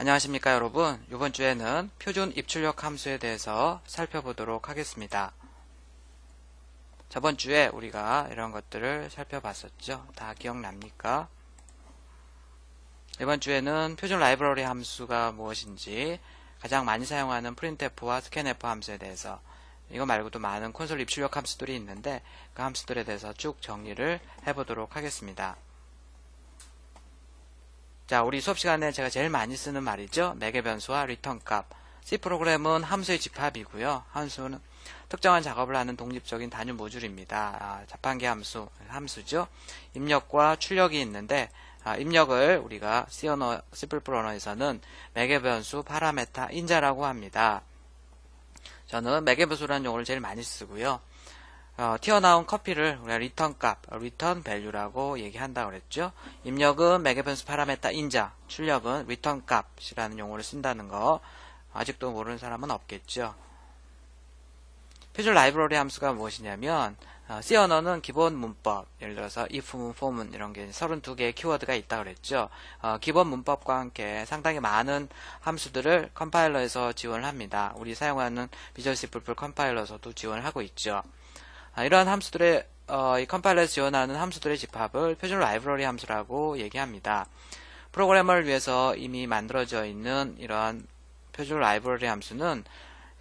안녕하십니까 여러분. 이번 주에는 표준 입출력 함수에 대해서 살펴보도록 하겠습니다. 저번 주에 우리가 이런 것들을 살펴봤었죠. 다 기억납니까? 이번 주에는 표준 라이브러리 함수가 무엇인지, 가장 많이 사용하는 printf와 scanf 함수에 대해서, 이거 말고도 많은 콘솔 입출력 함수들이 있는데 그 함수들에 대해서 쭉 정리를 해보도록 하겠습니다. 자, 우리 수업 시간에 제가 제일 많이 쓰는 말이죠. 매개 변수와 리턴 값. C 프로그램은 함수의 집합이고요. 함수는 특정한 작업을 하는 독립적인 단위 모듈입니다. 자판기 함수죠. 입력과 출력이 있는데, 입력을 우리가 C 언어에서는 매개 변수 파라메타 인자라고 합니다. 저는 매개 변수라는 용어를 제일 많이 쓰고요. 튀어나온 커피를 우리가 리턴 값, 리턴 밸류라고 얘기한다고 그랬죠. 입력은 매개 변수 파라메타 인자, 출력은 리턴 값이라는 용어를 쓴다는 거 아직도 모르는 사람은 없겠죠. 표준 라이브러리 함수가 무엇이냐면, C 언어는 기본 문법, 예를 들어서 if문, for문 이런 게 32개의 키워드가 있다고 그랬죠. 기본 문법과 함께 상당히 많은 함수들을 컴파일러에서 지원을 합니다. 우리 사용하는 비주얼 C++ 컴파일러에서도 지원을 하고 있죠. 이러한 함수들의 이 컴파일러에서 지원하는 함수들의 집합을 표준 라이브러리 함수라고 얘기합니다. 프로그래머를 위해서 이미 만들어져 있는 이러한 표준 라이브러리 함수는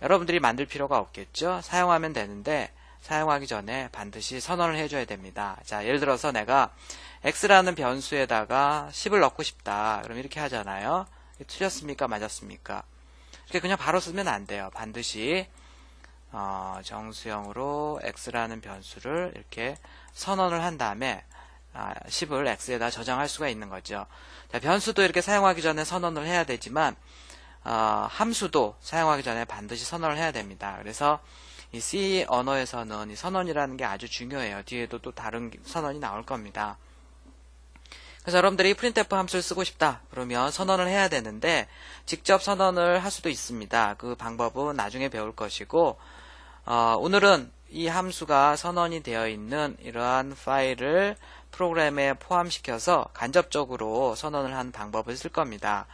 여러분들이 만들 필요가 없겠죠. 사용하면 되는데 사용하기 전에 반드시 선언을 해줘야 됩니다. 자, 예를 들어서 내가 x라는 변수에다가 10을 넣고 싶다. 그럼 이렇게 하잖아요. 틀렸습니까? 맞았습니까? 이렇게 그냥 바로 쓰면 안 돼요. 반드시 정수형으로 x라는 변수를 이렇게 선언을 한 다음에 10을 x에다 저장할 수가 있는 거죠. 자, 변수도 이렇게 사용하기 전에 선언을 해야 되지만 함수도 사용하기 전에 반드시 선언을 해야 됩니다. 그래서 이 C 언어에서는 이 선언이라는 게 아주 중요해요. 뒤에도 또 다른 선언이 나올 겁니다. 그래서 여러분들이 printf 함수를 쓰고 싶다 그러면 선언을 해야 되는데 직접 선언을 할 수도 있습니다. 그 방법은 나중에 배울 것이고, 오늘은 이 함수가 선언이 되어 있는 이러한 파일을 프로그램에 포함시켜서 간접적으로 선언을 하는 방법을 쓸 겁니다.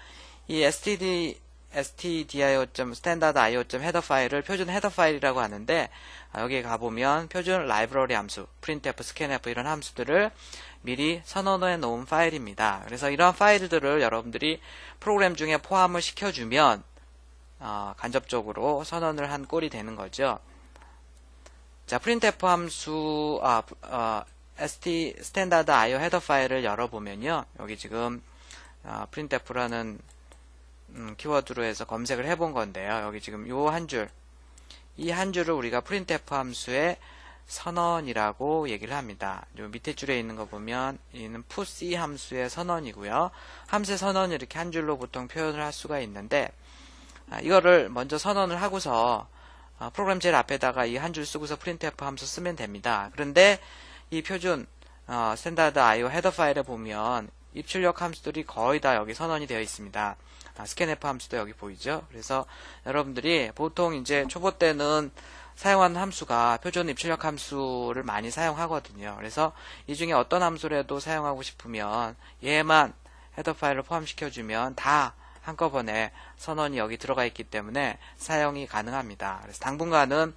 이 stdio.standardio.header 파일을 표준 헤더 파일이라고 하는데, 여기에 가보면 표준 라이브러리 함수, printf, scanf 이런 함수들을 미리 선언해 놓은 파일입니다. 그래서 이러한 파일들을 여러분들이 프로그램 중에 포함을 시켜주면 간접적으로 선언을 한 꼴이 되는 거죠. 자, printf 함수, standardio 헤더 파일을 열어보면요. 여기 지금 printf라는 키워드로 해서 검색을 해본 건데요. 여기 지금 요 한 줄, 이 한 줄을 우리가 printf 함수의 선언이라고 얘기를 합니다. 요 밑에 줄에 있는 거 보면 이는 putC 함수의 선언이고요. 함수의 선언을 이렇게 한 줄로 보통 표현을 할 수가 있는데, 이거를 먼저 선언을 하고서 프로그램 제일 앞에다가 이 한 줄 쓰고서 printf 함수 쓰면 됩니다. 그런데 이 표준 standardio 헤더 파일에 보면 입출력 함수들이 거의 다 여기 선언이 되어 있습니다. scanf 함수도 여기 보이죠? 그래서 여러분들이 보통 이제 초보 때는 사용하는 함수가 표준 입출력 함수를 많이 사용하거든요. 그래서 이 중에 어떤 함수라도 사용하고 싶으면 얘만 헤더 파일을 포함시켜주면 다 한꺼번에 선언이 여기 들어가 있기 때문에 사용이 가능합니다. 그래서 당분간은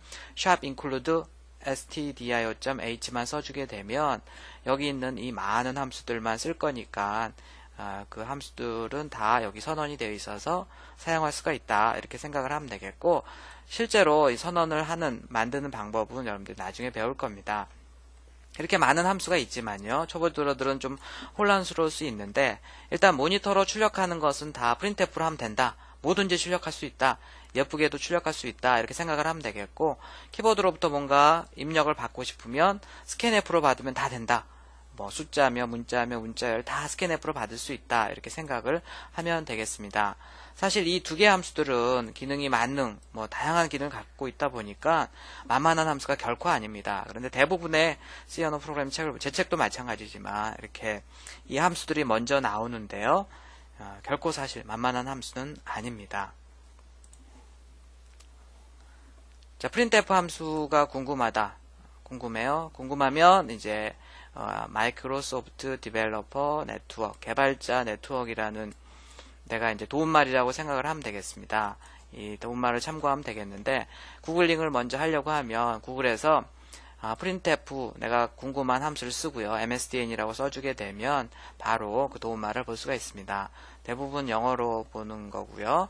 include stdio.h만 써주게 되면 여기 있는 이 많은 함수들만 쓸 거니까 그 함수들은 다 여기 선언이 되어 있어서 사용할 수가 있다, 이렇게 생각을 하면 되겠고, 실제로 이 선언을 만드는 방법은 여러분들 나중에 배울 겁니다. 이렇게 많은 함수가 있지만요, 초보들은 좀 혼란스러울 수 있는데, 일단 모니터로 출력하는 것은 다 printf로 하면 된다, 뭐든지 출력할 수 있다, 예쁘게도 출력할 수 있다, 이렇게 생각을 하면 되겠고, 키보드로부터 뭔가 입력을 받고 싶으면 scanf로 받으면 다 된다, 뭐 숫자며 문자며 문자열 다 scanf로 받을 수 있다, 이렇게 생각을 하면 되겠습니다. 사실 이 두 개의 함수들은 기능이 만능, 다양한 기능을 갖고 있다 보니까 만만한 함수가 결코 아닙니다. 그런데 대부분의 C 언어 프로그램 책을, 제 책도 마찬가지지만 이렇게 이 함수들이 먼저 나오는데요, 결코 사실 만만한 함수는 아닙니다. 자, printf 함수가 궁금해요. 궁금하면 이제 마이크로소프트 디벨로퍼 네트워크, 개발자 네트워크이라는 내가 이제 도움말이라고 생각을 하면 되겠습니다. 이 도움말을 참고하면 되겠는데, 구글링을 먼저 하려고 하면 구글에서 printf 내가 궁금한 함수를 쓰고요. msdn이라고 써주게 되면 바로 그 도움말을 볼 수가 있습니다. 대부분 영어로 보는 거고요.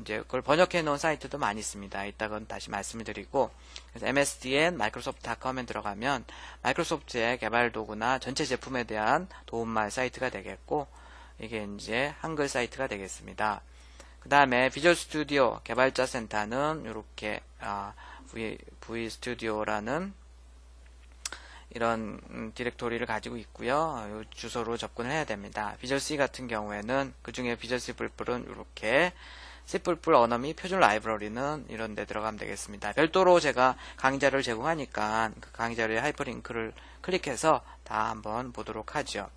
이제 그걸 번역해 놓은 사이트도 많이 있습니다. 이따가 다시 말씀을 드리고, 그래서 msdn 마이크로소프트.com에 들어가면 마이크로소프트의 개발 도구나 전체 제품에 대한 도움말 사이트가 되겠고, 이게 이제 한글 사이트가 되겠습니다. 그 다음에 비주얼 스튜디오 개발자 센터는 이렇게 V 스튜디오라는 이런 디렉토리를 가지고 있고요. 이 주소로 접근을 해야 됩니다. 비주얼 C 같은 경우에는 그 중에 비주얼 C++은 이렇게 C++ 언어 및 표준 라이브러리는 이런 데 들어가면 되겠습니다. 별도로 제가 강의자료를 제공하니까 그 강의자료의 하이퍼링크를 클릭해서 다 한번 보도록 하죠.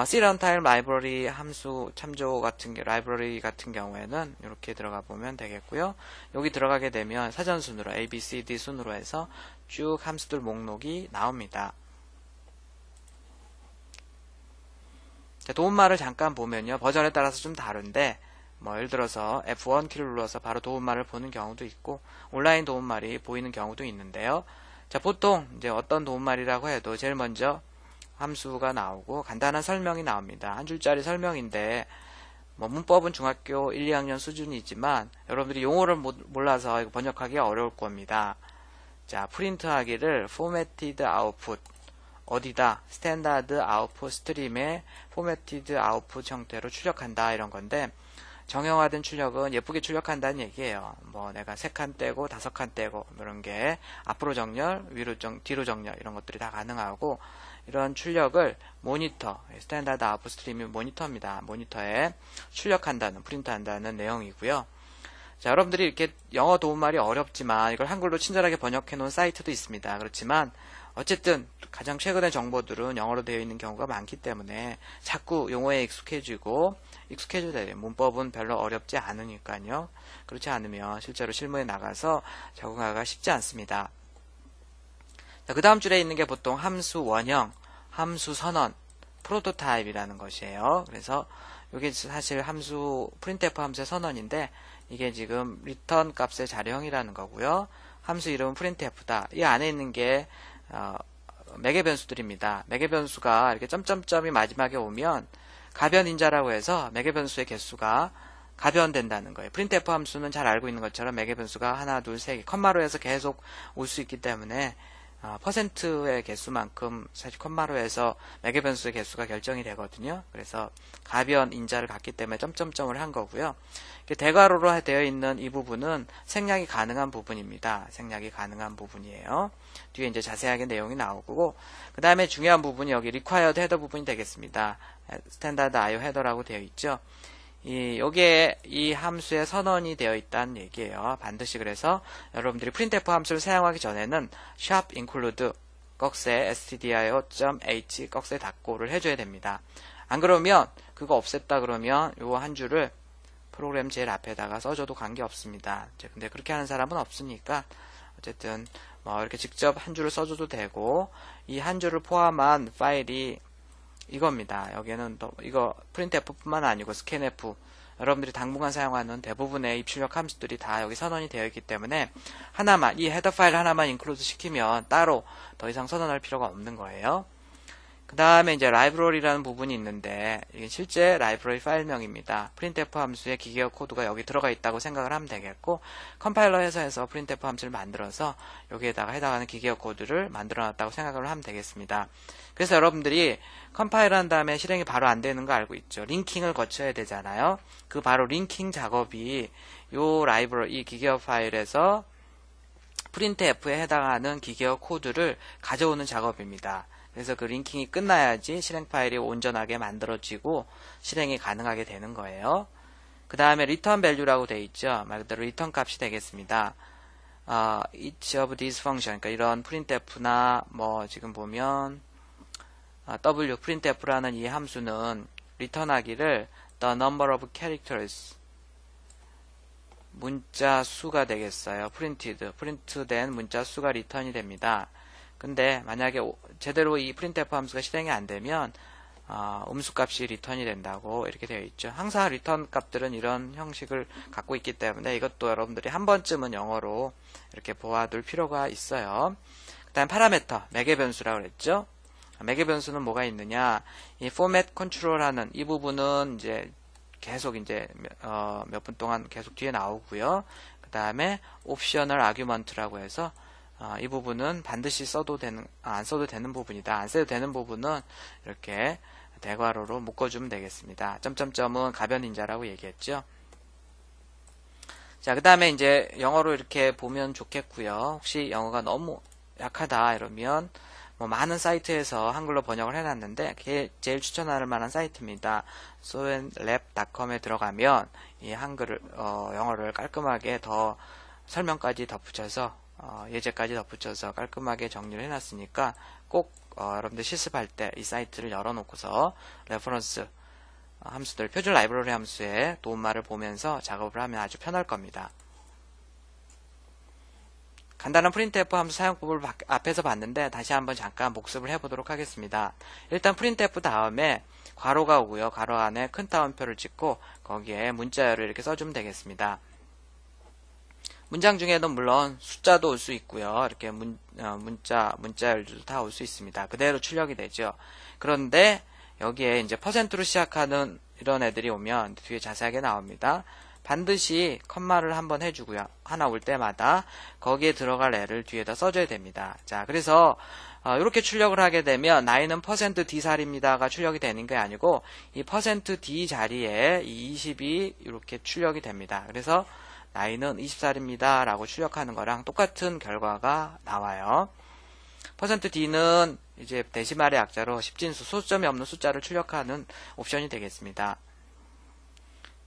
C 런타임 라이브러리 함수 참조 라이브러리 같은 경우에는 이렇게 들어가 보면 되겠고요. 여기 들어가게 되면 사전 순으로 A, B, C, D 순으로 해서 쭉 함수들 목록이 나옵니다. 자, 도움말을 잠깐 보면요. 버전에 따라서 좀 다른데, 예를 들어서 F1 키를 눌러서 바로 도움말을 보는 경우도 있고, 온라인 도움말이 보이는 경우도 있는데요. 자, 보통 이제 어떤 도움말이라고 해도 제일 먼저 함수가 나오고 간단한 설명이 나옵니다. 한 줄짜리 설명인데 문법은 중학교 1, 2학년 수준이지만 여러분들이 용어를 몰라서 이거 번역하기가 어려울 겁니다. 자, 프린트하기를 formatted output 어디다 스탠다드 아웃풋 스트림의 formatted output 형태로 출력한다 이런 건데, 정형화된 출력은 예쁘게 출력한다는 얘기예요. 내가 3칸 떼고 5칸 떼고 이런 게 앞으로 정렬, 뒤로 정렬 이런 것들이 다 가능하고, 이런 출력을 모니터, 스탠다드 아웃풋 스트림이 모니터입니다. 모니터에 출력한다는, 프린트한다는 내용이고요. 자, 여러분들이 이렇게 영어 도움말이 어렵지만 이걸 한글로 친절하게 번역해 놓은 사이트도 있습니다. 그렇지만 어쨌든 가장 최근의 정보들은 영어로 되어 있는 경우가 많기 때문에 자꾸 용어에 익숙해져야 돼요. 문법은 별로 어렵지 않으니까요. 그렇지 않으면 실제로 실무에 나가서 적응하기가 쉽지 않습니다. 그 다음 줄에 있는 게 보통 함수 원형, 함수 선언, 프로토타입이라는 것이에요. 그래서 이게 사실 printf 함수의 선언인데, 이게 지금 return 값의 자료형이라는 거고요. 함수 이름은 printf다. 이 안에 있는 게 매개 변수들입니다. 매개 변수가 이렇게 점점점이 마지막에 오면 가변인자라고 해서 매개 변수의 개수가 가변된다는 거예요. printf 함수는 잘 알고 있는 것처럼 매개 변수가 하나, 둘, 세 개, 컴마로 해서 계속 올 수 있기 때문에 퍼센트의 개수만큼 사실 컴마로 해서 매개 변수의 개수가 결정이 되거든요. 그래서 가변 인자를 갖기 때문에 점점점을 한 거고요. 대괄호로 되어 있는 이 부분은 생략이 가능한 부분입니다. 생략이 가능한 부분이에요. 뒤에 이제 자세하게 내용이 나오고, 그 다음에 중요한 부분이 여기 required 헤더 부분이 되겠습니다. 스탠다드 IO 헤더라고 되어 있죠. 여기에 이 함수의 선언이 되어 있다는 얘기예요. 반드시. 그래서 여러분들이 printf 함수를 사용하기 전에는 sharp include 꺽쇠 stdio.h 꺽쇠 닫고를 해줘야 됩니다. 안 그러면 그거 없앴다 그러면 요 한 줄을 프로그램 제일 앞에다가 써줘도 관계없습니다. 근데 그렇게 하는 사람은 없으니까 어쨌든 이렇게 직접 한 줄을 써줘도 되고, 이 한 줄을 포함한 파일이 이겁니다. 여기에는 이거 printf뿐만 아니고 scanf, 여러분들이 당분간 사용하는 대부분의 입출력 함수들이 다 여기 선언이 되어 있기 때문에 하나만, 이 헤더 파일 하나만 인클루드 시키면 따로 더 이상 선언할 필요가 없는 거예요. 그 다음에 이제 라이브러리라는 부분이 있는데, 이게 실제 라이브러리 파일명입니다. printf 함수의 기계어 코드가 여기 들어가 있다고 생각을 하면 되겠고, 컴파일러 해서 printf 함수를 만들어서 여기에다가 해당하는 기계어 코드를 만들어 놨다고 생각을 하면 되겠습니다. 그래서 여러분들이 컴파일 한 다음에 실행이 바로 안 되는 거 알고 있죠. 링킹을 거쳐야 되잖아요. 그 바로 링킹 작업이 요 라이브러리, 이 기계어 파일에서 printf에 해당하는 기계어 코드를 가져오는 작업입니다. 그래서 그 링킹이 끝나야지 실행 파일이 온전하게 만들어지고 실행이 가능하게 되는 거예요. 그 다음에 return value라고 되어 있죠. 말 그대로 return 값이 되겠습니다. each of these function, 그러니까 이런 printf나 지금 보면 w printf라는 이 함수는 return하기를 the number of characters, 문자 수가 되겠어요. 프린트된 문자 수가 리턴이 됩니다. 근데 만약에 제대로 이 printf 함수가 실행이 안 되면 음수값이 리턴이 된다고 이렇게 되어 있죠. 항상 리턴 값들은 이런 형식을 갖고 있기 때문에 이것도 여러분들이 한 번쯤은 영어로 이렇게 보아둘 필요가 있어요. 그 다음 파라메터, 매개 변수라고 그랬죠. 매개 변수는 뭐가 있느냐, 이 포맷 컨트롤 하는 이 부분은 이제 계속 이제 몇 분 동안 계속 뒤에 나오고요. 그 다음에 옵셔널 아규먼트라고 해서 이 부분은 반드시 써도 되는, 안 써도 되는 부분이다. 안 써도 되는 부분은 이렇게 대괄호로 묶어주면 되겠습니다. 점점점은 가변 인자라고 얘기했죠. 자, 그 다음에 이제 영어로 이렇게 보면 좋겠고요. 혹시 영어가 너무 약하다 이러면 뭐 많은 사이트에서 한글로 번역을 해놨는데 제일 추천할 만한 사이트입니다. soundlab.com에 들어가면 이 한글을 영어를 깔끔하게 더 설명까지 덧붙여서 예제까지 덧붙여서 깔끔하게 정리를 해놨으니까 꼭 여러분들 실습할 때 이 사이트를 열어놓고서 레퍼런스 함수들, 표준 라이브러리 함수의 도움말을 보면서 작업을 하면 아주 편할 겁니다. 간단한 printf 함수 사용법을 앞에서 봤는데 다시 한번 잠깐 복습을 해보도록 하겠습니다. 일단 printf 다음에 괄호가 오고요. 괄호 안에 큰 따옴표를 찍고 거기에 문자열을 이렇게 써주면 되겠습니다. 문장 중에는 물론 숫자도 올 수 있고요. 이렇게 문자열도 다 올 수 있습니다. 그대로 출력이 되죠. 그런데 여기에 이제 %로 시작하는 이런 애들이 오면 뒤에 자세하게 나옵니다. 반드시 컴마를 한번 해주고요. 하나 올 때마다 거기에 들어갈 애를 뒤에다 써줘야 됩니다. 자, 그래서 이렇게 출력을 하게 되면 나이는 %d살입니다가 출력이 되는 게 아니고 이 %d 자리에 이 20이 이렇게 출력이 됩니다. 그래서 나이는 20살입니다 라고 출력하는 거랑 똑같은 결과가 나와요. %d는 이제 데시말의 약자로 10진수, 소수점이 없는 숫자를 출력하는 옵션이 되겠습니다.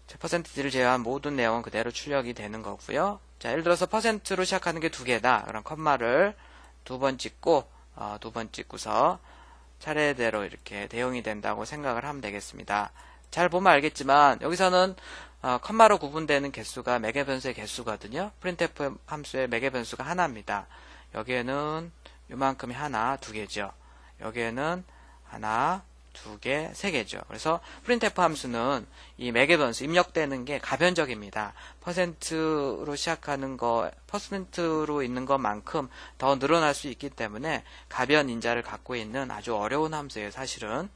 자, %d를 제외한 모든 내용은 그대로 출력이 되는 거고요. 자, 예를 들어서 %로 시작하는 게 두 개다. 그럼 컴마를 두 번 찍고 두 번 찍고서 차례대로 이렇게 대응이 된다고 생각을 하면 되겠습니다. 잘 보면 알겠지만 여기서는 컴마로 구분되는 개수가 매개 변수의 개수거든요. printf 함수의 매개 변수가 하나입니다. 여기에는 요만큼이 하나, 두 개죠. 여기에는 하나, 두 개, 세 개죠. 그래서 printf 함수는 이 매개 변수 입력되는 게 가변적입니다. %로 시작하는 거, %로 있는 것만큼 더 늘어날 수 있기 때문에 가변 인자를 갖고 있는 아주 어려운 함수예요, 사실은.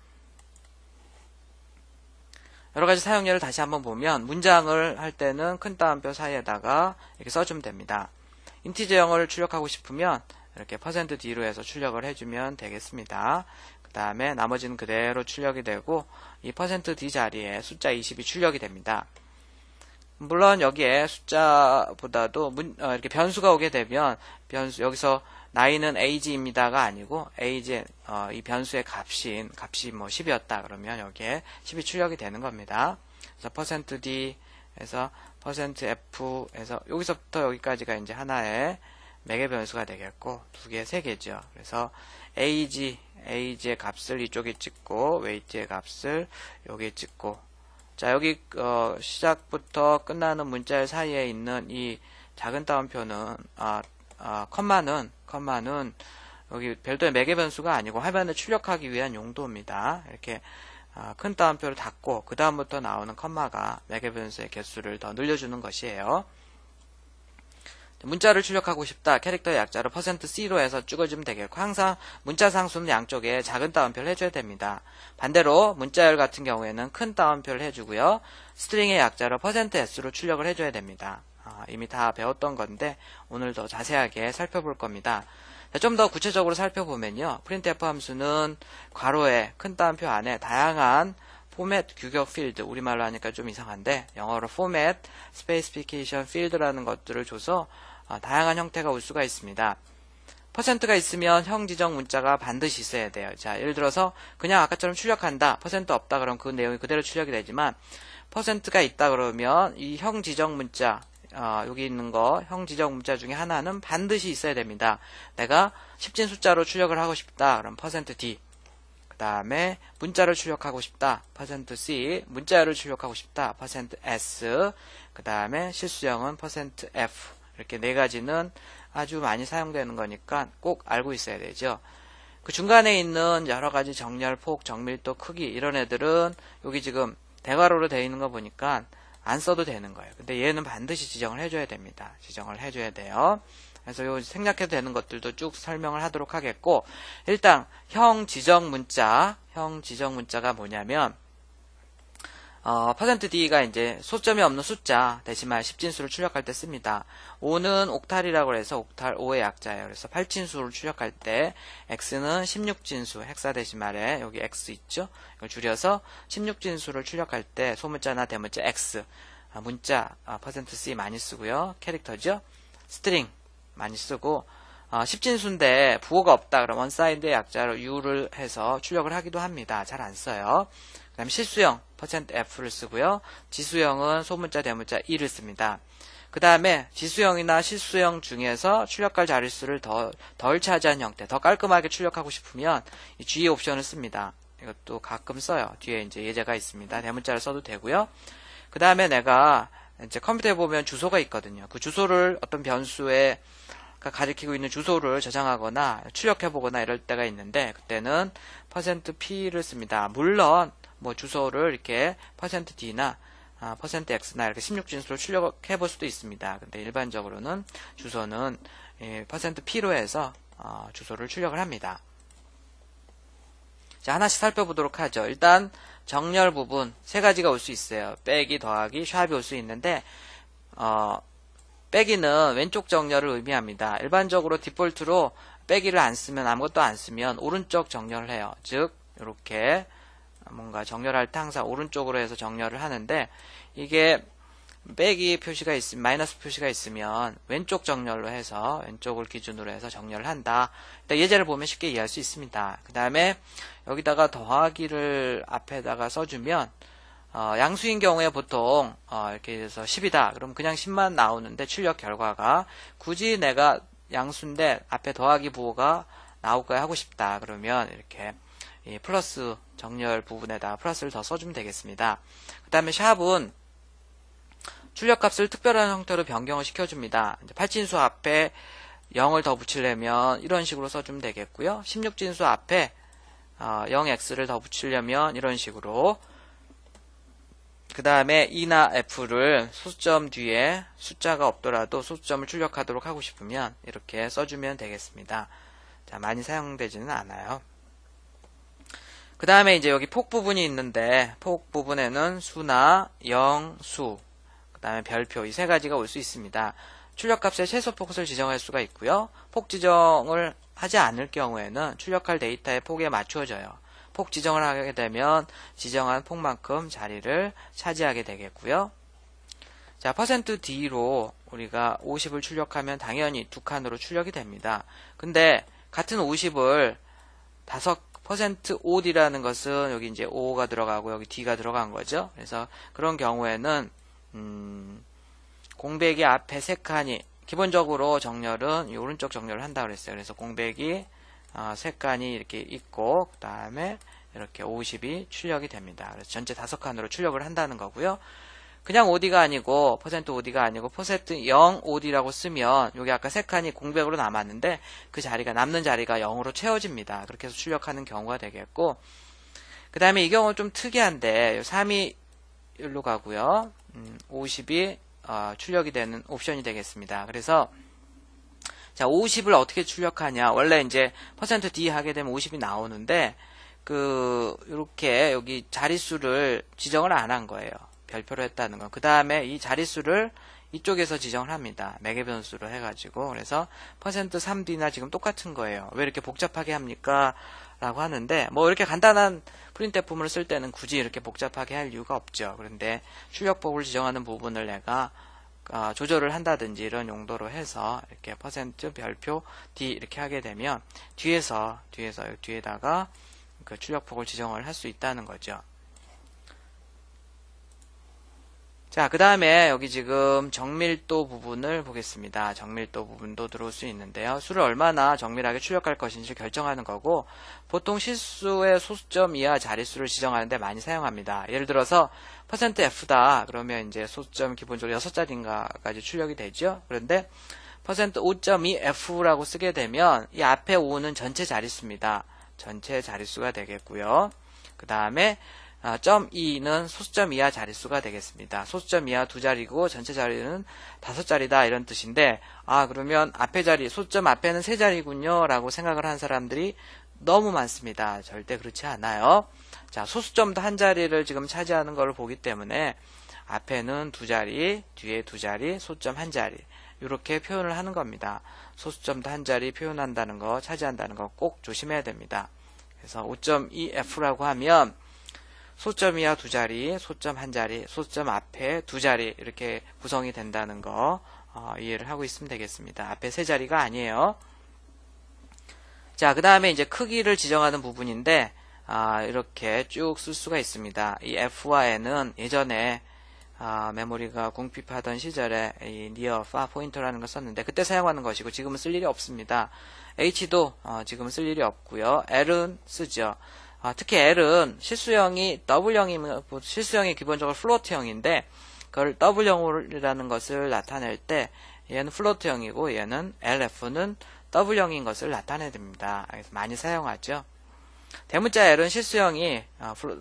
여러 가지 사용 예를 다시 한번 보면 문장을 할 때는 큰 따옴표 사이에다가 이렇게 써주면 됩니다. 인티저 영어를 출력하고 싶으면 이렇게 %d로 해서 출력을 해주면 되겠습니다. 그 다음에 나머지는 그대로 출력이 되고 이 %d 자리에 숫자 20이 출력이 됩니다. 물론 여기에 숫자보다도 이렇게 변수가 오게 되면 여기서 나이는 age입니다가 아니고 age 이 변수의 값이 뭐 10이었다 그러면 여기에 10이 출력이 되는 겁니다. 그래서 %d에서 %f에서 여기서부터 여기까지가 이제 하나의 매개 변수가 되겠고 두 개, 세 개죠. 그래서 age의 값을 이쪽에 찍고 weight의 값을 여기에 찍고 자 여기 시작부터 끝나는 문자열 사이에 있는 이 작은 따옴표는 컴마는 여기 별도의 매개 변수가 아니고 화면을 출력하기 위한 용도입니다. 이렇게 큰 따옴표를 닫고 그 다음부터 나오는 컴마가 매개 변수의 개수를 더 늘려주는 것이에요. 문자를 출력하고 싶다. 캐릭터의 약자로 %c로 해서 찍어주면 되겠고 항상 문자 상수는 양쪽에 작은 따옴표를 해줘야 됩니다. 반대로 문자열 같은 경우에는 큰 따옴표를 해주고요. 스트링의 약자로 %s로 출력을 해줘야 됩니다. 이미 다 배웠던 건데 오늘 더 자세하게 살펴볼 겁니다. 좀 더 구체적으로 살펴보면요. printf 함수는 괄호에 큰 따옴표 안에 다양한 포맷, 규격, 필드, 우리말로 하니까 좀 이상한데 영어로 포맷, 스페이시피케이션, 필드라는 것들을 줘서 다양한 형태가 올 수가 있습니다. %가 있으면 형 지정 문자가 반드시 있어야 돼요. 자, 예를 들어서 그냥 아까처럼 출력한다. % 없다 그러면 그 내용이 그대로 출력이 되지만 %가 있다 그러면 이 형 지정 문자 여기 있는 거 형 지정 문자 중에 하나는 반드시 있어야 됩니다. 내가 10진 숫자로 출력을 하고 싶다. 그럼 %d 그 다음에 문자를 출력하고 싶다. %c 문자열을 출력하고 싶다. %s 그 다음에 실수형은 %f 이렇게 네 가지는 아주 많이 사용되는 거니까 꼭 알고 있어야 되죠. 그 중간에 있는 여러가지 정렬, 폭, 정밀도, 크기 이런 애들은 여기 지금 대괄호로 되어 있는 거 보니까 안 써도 되는 거예요. 근데 얘는 반드시 지정을 해줘야 됩니다. 지정을 해줘야 돼요. 그래서 요 생략해도 되는 것들도 쭉 설명을 하도록 하겠고, 일단 형 지정 문자가 뭐냐면 %d가 이제 소점이 없는 숫자 데시말 10진수를 출력할 때 씁니다. 5는 옥탈이라고 해서 옥탈 5의 약자예요. 그래서 8진수를 출력할 때 x는 16진수 헥사데시말에 여기 x 있죠? 이걸 줄여서 16진수를 출력할 때 소문자나 대문자 x 문자 %c 많이 쓰고요. 캐릭터죠? 스트링 많이 쓰고 10진수인데 부호가 없다. 그럼 원사이드의 약자로 u를 해서 출력을 하기도 합니다. 잘 안 써요. 그 다음에 실수형 %f를 쓰고요. 지수형은 소문자 대문자 2를 씁니다. 그 다음에 지수형이나 실수형 중에서 출력할 자릿수를 덜 차지한 형태, 더 깔끔하게 출력하고 싶으면 이 G 옵션을 씁니다. 이것도 가끔 써요. 뒤에 이제 예제가 있습니다. 대문자를 써도 되고요. 그 다음에 내가 이제 컴퓨터에 보면 주소가 있거든요. 그 주소를 어떤 변수에 가리키고 있는 주소를 저장하거나 출력해보거나 이럴 때가 있는데, 그때는 %p를 씁니다. 물론 뭐 주소를 이렇게 %d나 %x나 이렇게 16진수로 출력해 볼 수도 있습니다. 근데 일반적으로는 주소는 %p로 해서 주소를 출력을 합니다. 자, 하나씩 살펴보도록 하죠. 일단 정렬 부분 세 가지가 올 수 있어요. 빼기, 더하기, 샵이 올 수 있는데 빼기는 왼쪽 정렬을 의미합니다. 일반적으로 디폴트로 빼기를 안 쓰면, 아무것도 안 쓰면 오른쪽 정렬을 해요. 즉 이렇게 뭔가 정렬할 때 항상 오른쪽으로 해서 정렬을 하는데, 이게 빼기 표시가 있으면, 마이너스 표시가 있으면 왼쪽 정렬로 해서 왼쪽을 기준으로 해서 정렬을 한다. 일단 예제를 보면 쉽게 이해할 수 있습니다. 그 다음에 여기다가 더하기를 앞에다가 써주면 양수인 경우에 보통 이렇게 해서 10이다. 그럼 그냥 10만 나오는데 출력 결과가 굳이 내가 양수인데 앞에 더하기 부호가 나올까 하고 싶다. 그러면 이렇게 이 플러스 정렬 부분에다 플러스를 더 써주면 되겠습니다. 그 다음에 샵은 출력값을 특별한 형태로 변경을 시켜줍니다. 이제 8진수 앞에 0을 더 붙이려면 이런 식으로 써주면 되겠고요. 16진수 앞에 0x를 더 붙이려면 이런 식으로, 그 다음에 E나 F를 소수점 뒤에 숫자가 없더라도 소수점을 출력하도록 하고 싶으면 이렇게 써주면 되겠습니다. 자, 많이 사용되지는 않아요. 그 다음에 이제 여기 폭 부분이 있는데, 폭 부분에는 수나 영, 수, 그 다음에 별표 이 세 가지가 올 수 있습니다. 출력값의 최소 폭을 지정할 수가 있고요. 폭 지정을 하지 않을 경우에는 출력할 데이터의 폭에 맞추어져요. 폭 지정을 하게 되면 지정한 폭만큼 자리를 차지하게 되겠고요. 자, %d로 우리가 50을 출력하면 당연히 두 칸으로 출력이 됩니다. 근데 같은 50을 %od라는 것은 여기 이제 O가 들어가고 여기 D가 들어간 거죠. 그래서 그런 경우에는 공백이 앞에 세 칸이, 기본적으로 정렬은 이 오른쪽 정렬을 한다고 그랬어요. 그래서 공백이 세 칸이 이렇게 있고, 그 다음에 이렇게 50이 출력이 됩니다. 그래서 전체 5칸으로 출력을 한다는 거고요. 그냥 OD가 아니고 %OD가 아니고 %0OD라고 쓰면 여기 아까 세 칸이 공백으로 남았는데 그 자리가, 남는 자리가 0으로 채워집니다. 그렇게 해서 출력하는 경우가 되겠고, 그 다음에 이 경우는 좀 특이한데 3이 여기로 가고요. 50이 출력이 되는 옵션이 되겠습니다. 그래서 자, 50을 어떻게 출력하냐? 원래 이제 %d 하게 되면 50이 나오는데 이렇게 여기 자릿수를 지정을 안 한 거예요. 별표로 했다는 거. 그 다음에 이 자릿수를 이쪽에서 지정을 합니다. 매개 변수로 해가지고. 그래서 %3d나 지금 똑같은 거예요. 왜 이렇게 복잡하게 합니까? 라고 하는데, 뭐 이렇게 간단한 프린트F문을 쓸 때는 굳이 이렇게 복잡하게 할 이유가 없죠. 그런데 출력폭을 지정하는 부분을 내가 조절을 한다든지 이런 용도로 해서 이렇게 %별표 d 이렇게 하게 되면 뒤에다가 그 출력폭을 지정을 할 수 있다는 거죠. 자, 그 다음에 여기 지금 정밀도 부분을 보겠습니다. 정밀도 부분도 들어올 수 있는데요. 수를 얼마나 정밀하게 출력할 것인지 결정하는 거고, 보통 실수의 소수점 이하 자릿수를 지정하는데 많이 사용합니다. 예를 들어서 %f다 그러면 이제 소수점 기본적으로 6자리인가까지 출력이 되죠. 그런데 %5.2f라고 쓰게 되면 이 앞에 5는 전체 자릿수입니다. 전체 자릿수가 되겠고요. 그 다음에 점 2는 소수점 이하 자릿수가 되겠습니다. 소수점 이하 2자리고 전체 자리는 5자리다 이런 뜻인데 그러면 앞에 자리 소수점 앞에는 3자리군요 라고 생각을 한 사람들이 너무 많습니다. 절대 그렇지 않아요. 자, 소수점도 한 자리를 지금 차지하는 걸 보기 때문에 앞에는 2자리, 뒤에 2자리, 소수점 한 자리 이렇게 표현을 하는 겁니다. 소수점도 한 자리 표현한다는 거, 차지한다는 거 꼭 조심해야 됩니다. 그래서 5.2f라고 하면 소수점 이하 2자리, 소수점 한 자리, 소수점 앞에 2자리 이렇게 구성이 된다는 거 이해를 하고 있으면 되겠습니다. 앞에 3자리가 아니에요. 자, 그 다음에 이제 크기를 지정하는 부분인데 이렇게 쭉 쓸 수가 있습니다. 이 f와 n은 예전에 메모리가 궁핍하던 시절에 이 near, far 포인터라는 걸 썼는데 그때 사용하는 것이고 지금은 쓸 일이 없습니다. h도 지금은 쓸 일이 없고요. l은 쓰죠. 특히 L은 실수형이 W형이면 실수형이 기본적으로 플로트형인데 그걸 W형이라는 것을 나타낼 때 얘는 플로트형이고 얘는 LF는 W형인 것을 나타내야 됩니다. 그래서 많이 사용하죠. 대문자 L은 실수형이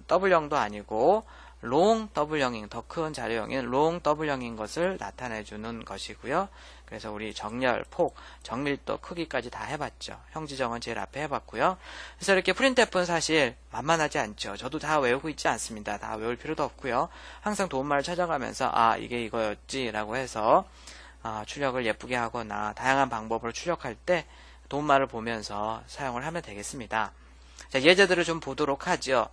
W형도 아니고 long W형인 더 큰 자료형인 long W형인 것을 나타내주는 것이고요. 그래서 우리 정렬, 폭, 정밀도, 크기까지 다 해봤죠. 형지정은 제일 앞에 해봤고요. 그래서 이렇게 프린트F는 사실 만만하지 않죠. 저도 다 외우고 있지 않습니다. 다 외울 필요도 없고요. 항상 도움말을 찾아가면서 이게 이거였지 라고 해서 출력을 예쁘게 하거나 다양한 방법으로 출력할 때 도움말을 보면서 사용을 하면 되겠습니다. 자, 예제들을 좀 보도록 하죠.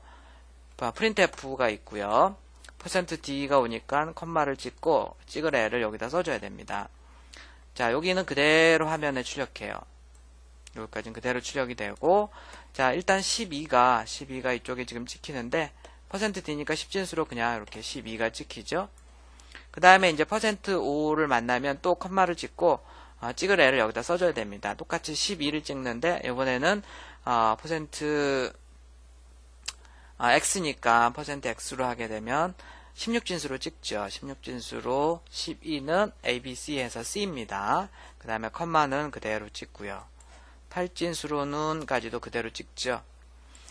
printf가 있고요. %d가 오니까 컴마를 찍고 찍을 애를 여기다 써줘야 됩니다. 자, 여기는 그대로 화면에 출력해요. 여기까지는 그대로 출력이 되고, 자, 일단 12가 이쪽에 지금 찍히는데, %d니까 10진수로 그냥 이렇게 12가 찍히죠. 그 다음에 이제 %5를 만나면 또 컴마를 찍고, 찍을 애를 여기다 써줘야 됩니다. 똑같이 12를 찍는데, 이번에는, x니까 %x로 하게 되면, 16진수로 찍죠. 16진수로 12는 ABC에서 C입니다. 그 다음에 컴마는 그대로 찍고요. 8진수로는까지도 그대로 찍죠.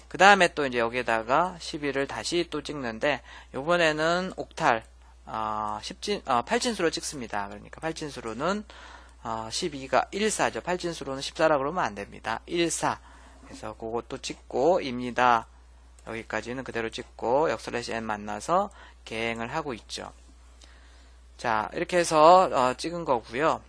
그 다음에 또 이제 여기에다가 12를 다시 또 찍는데 이번에는 옥탈 8진수로 찍습니다. 그러니까 8진수로는 12가 14죠. 8진수로는 14라고 그러면 안 됩니다. 14. 그래서 그것도 찍고 입니다. 여기까지는 그대로 찍고 역/n 만나서 개행을 하고 있죠. 자, 이렇게 해서 찍은 거고요.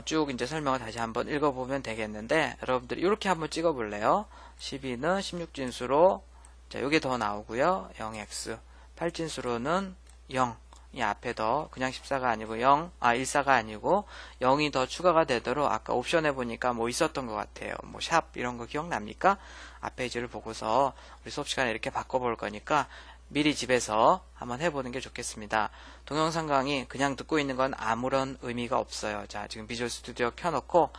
쭉 이제 설명을 다시 한번 읽어보면 되겠는데 여러분들이 이렇게 한번 찍어볼래요? 12는 16진수로 자, 요게 더 나오고요. 0x 8진수로는 0 이 앞에 더 그냥 14가 아니고 14가 아니고 0이 더 추가가 되도록 아까 옵션에 보니까 뭐 있었던 것 같아요. 뭐 샵 이런 거 기억납니까? 앞 페이지를 보고서 우리 수업 시간에 이렇게 바꿔볼 거니까 미리 집에서 한번 해보는 게 좋겠습니다. 동영상 강의 그냥 듣고 있는 건 아무런 의미가 없어요. 자, 지금 비주얼 스튜디오 켜놓고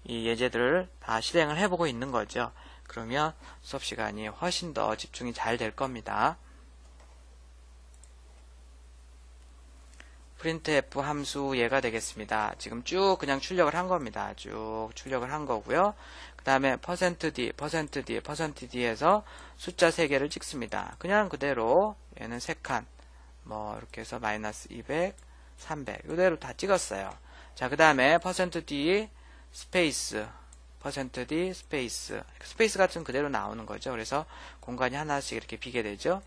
이 예제들을 다 실행을 해보고 있는 거죠. 그러면 수업 시간이 훨씬 더 집중이 잘 될 겁니다. printf 함수 예가 되겠습니다. 지금 쭉 그냥 출력을 한 겁니다. 쭉 출력을 한 거고요. 그 다음에 %d%d에서 숫자 3개를 찍습니다. 그냥 그대로 얘는 3칸 뭐 이렇게 해서 -200, 300 이대로 다 찍었어요. 자, 그 다음에 %d 스페이스 %d 스페이스 같은 그대로 나오는 거죠. 그래서 공간이 하나씩 이렇게 비게 되죠.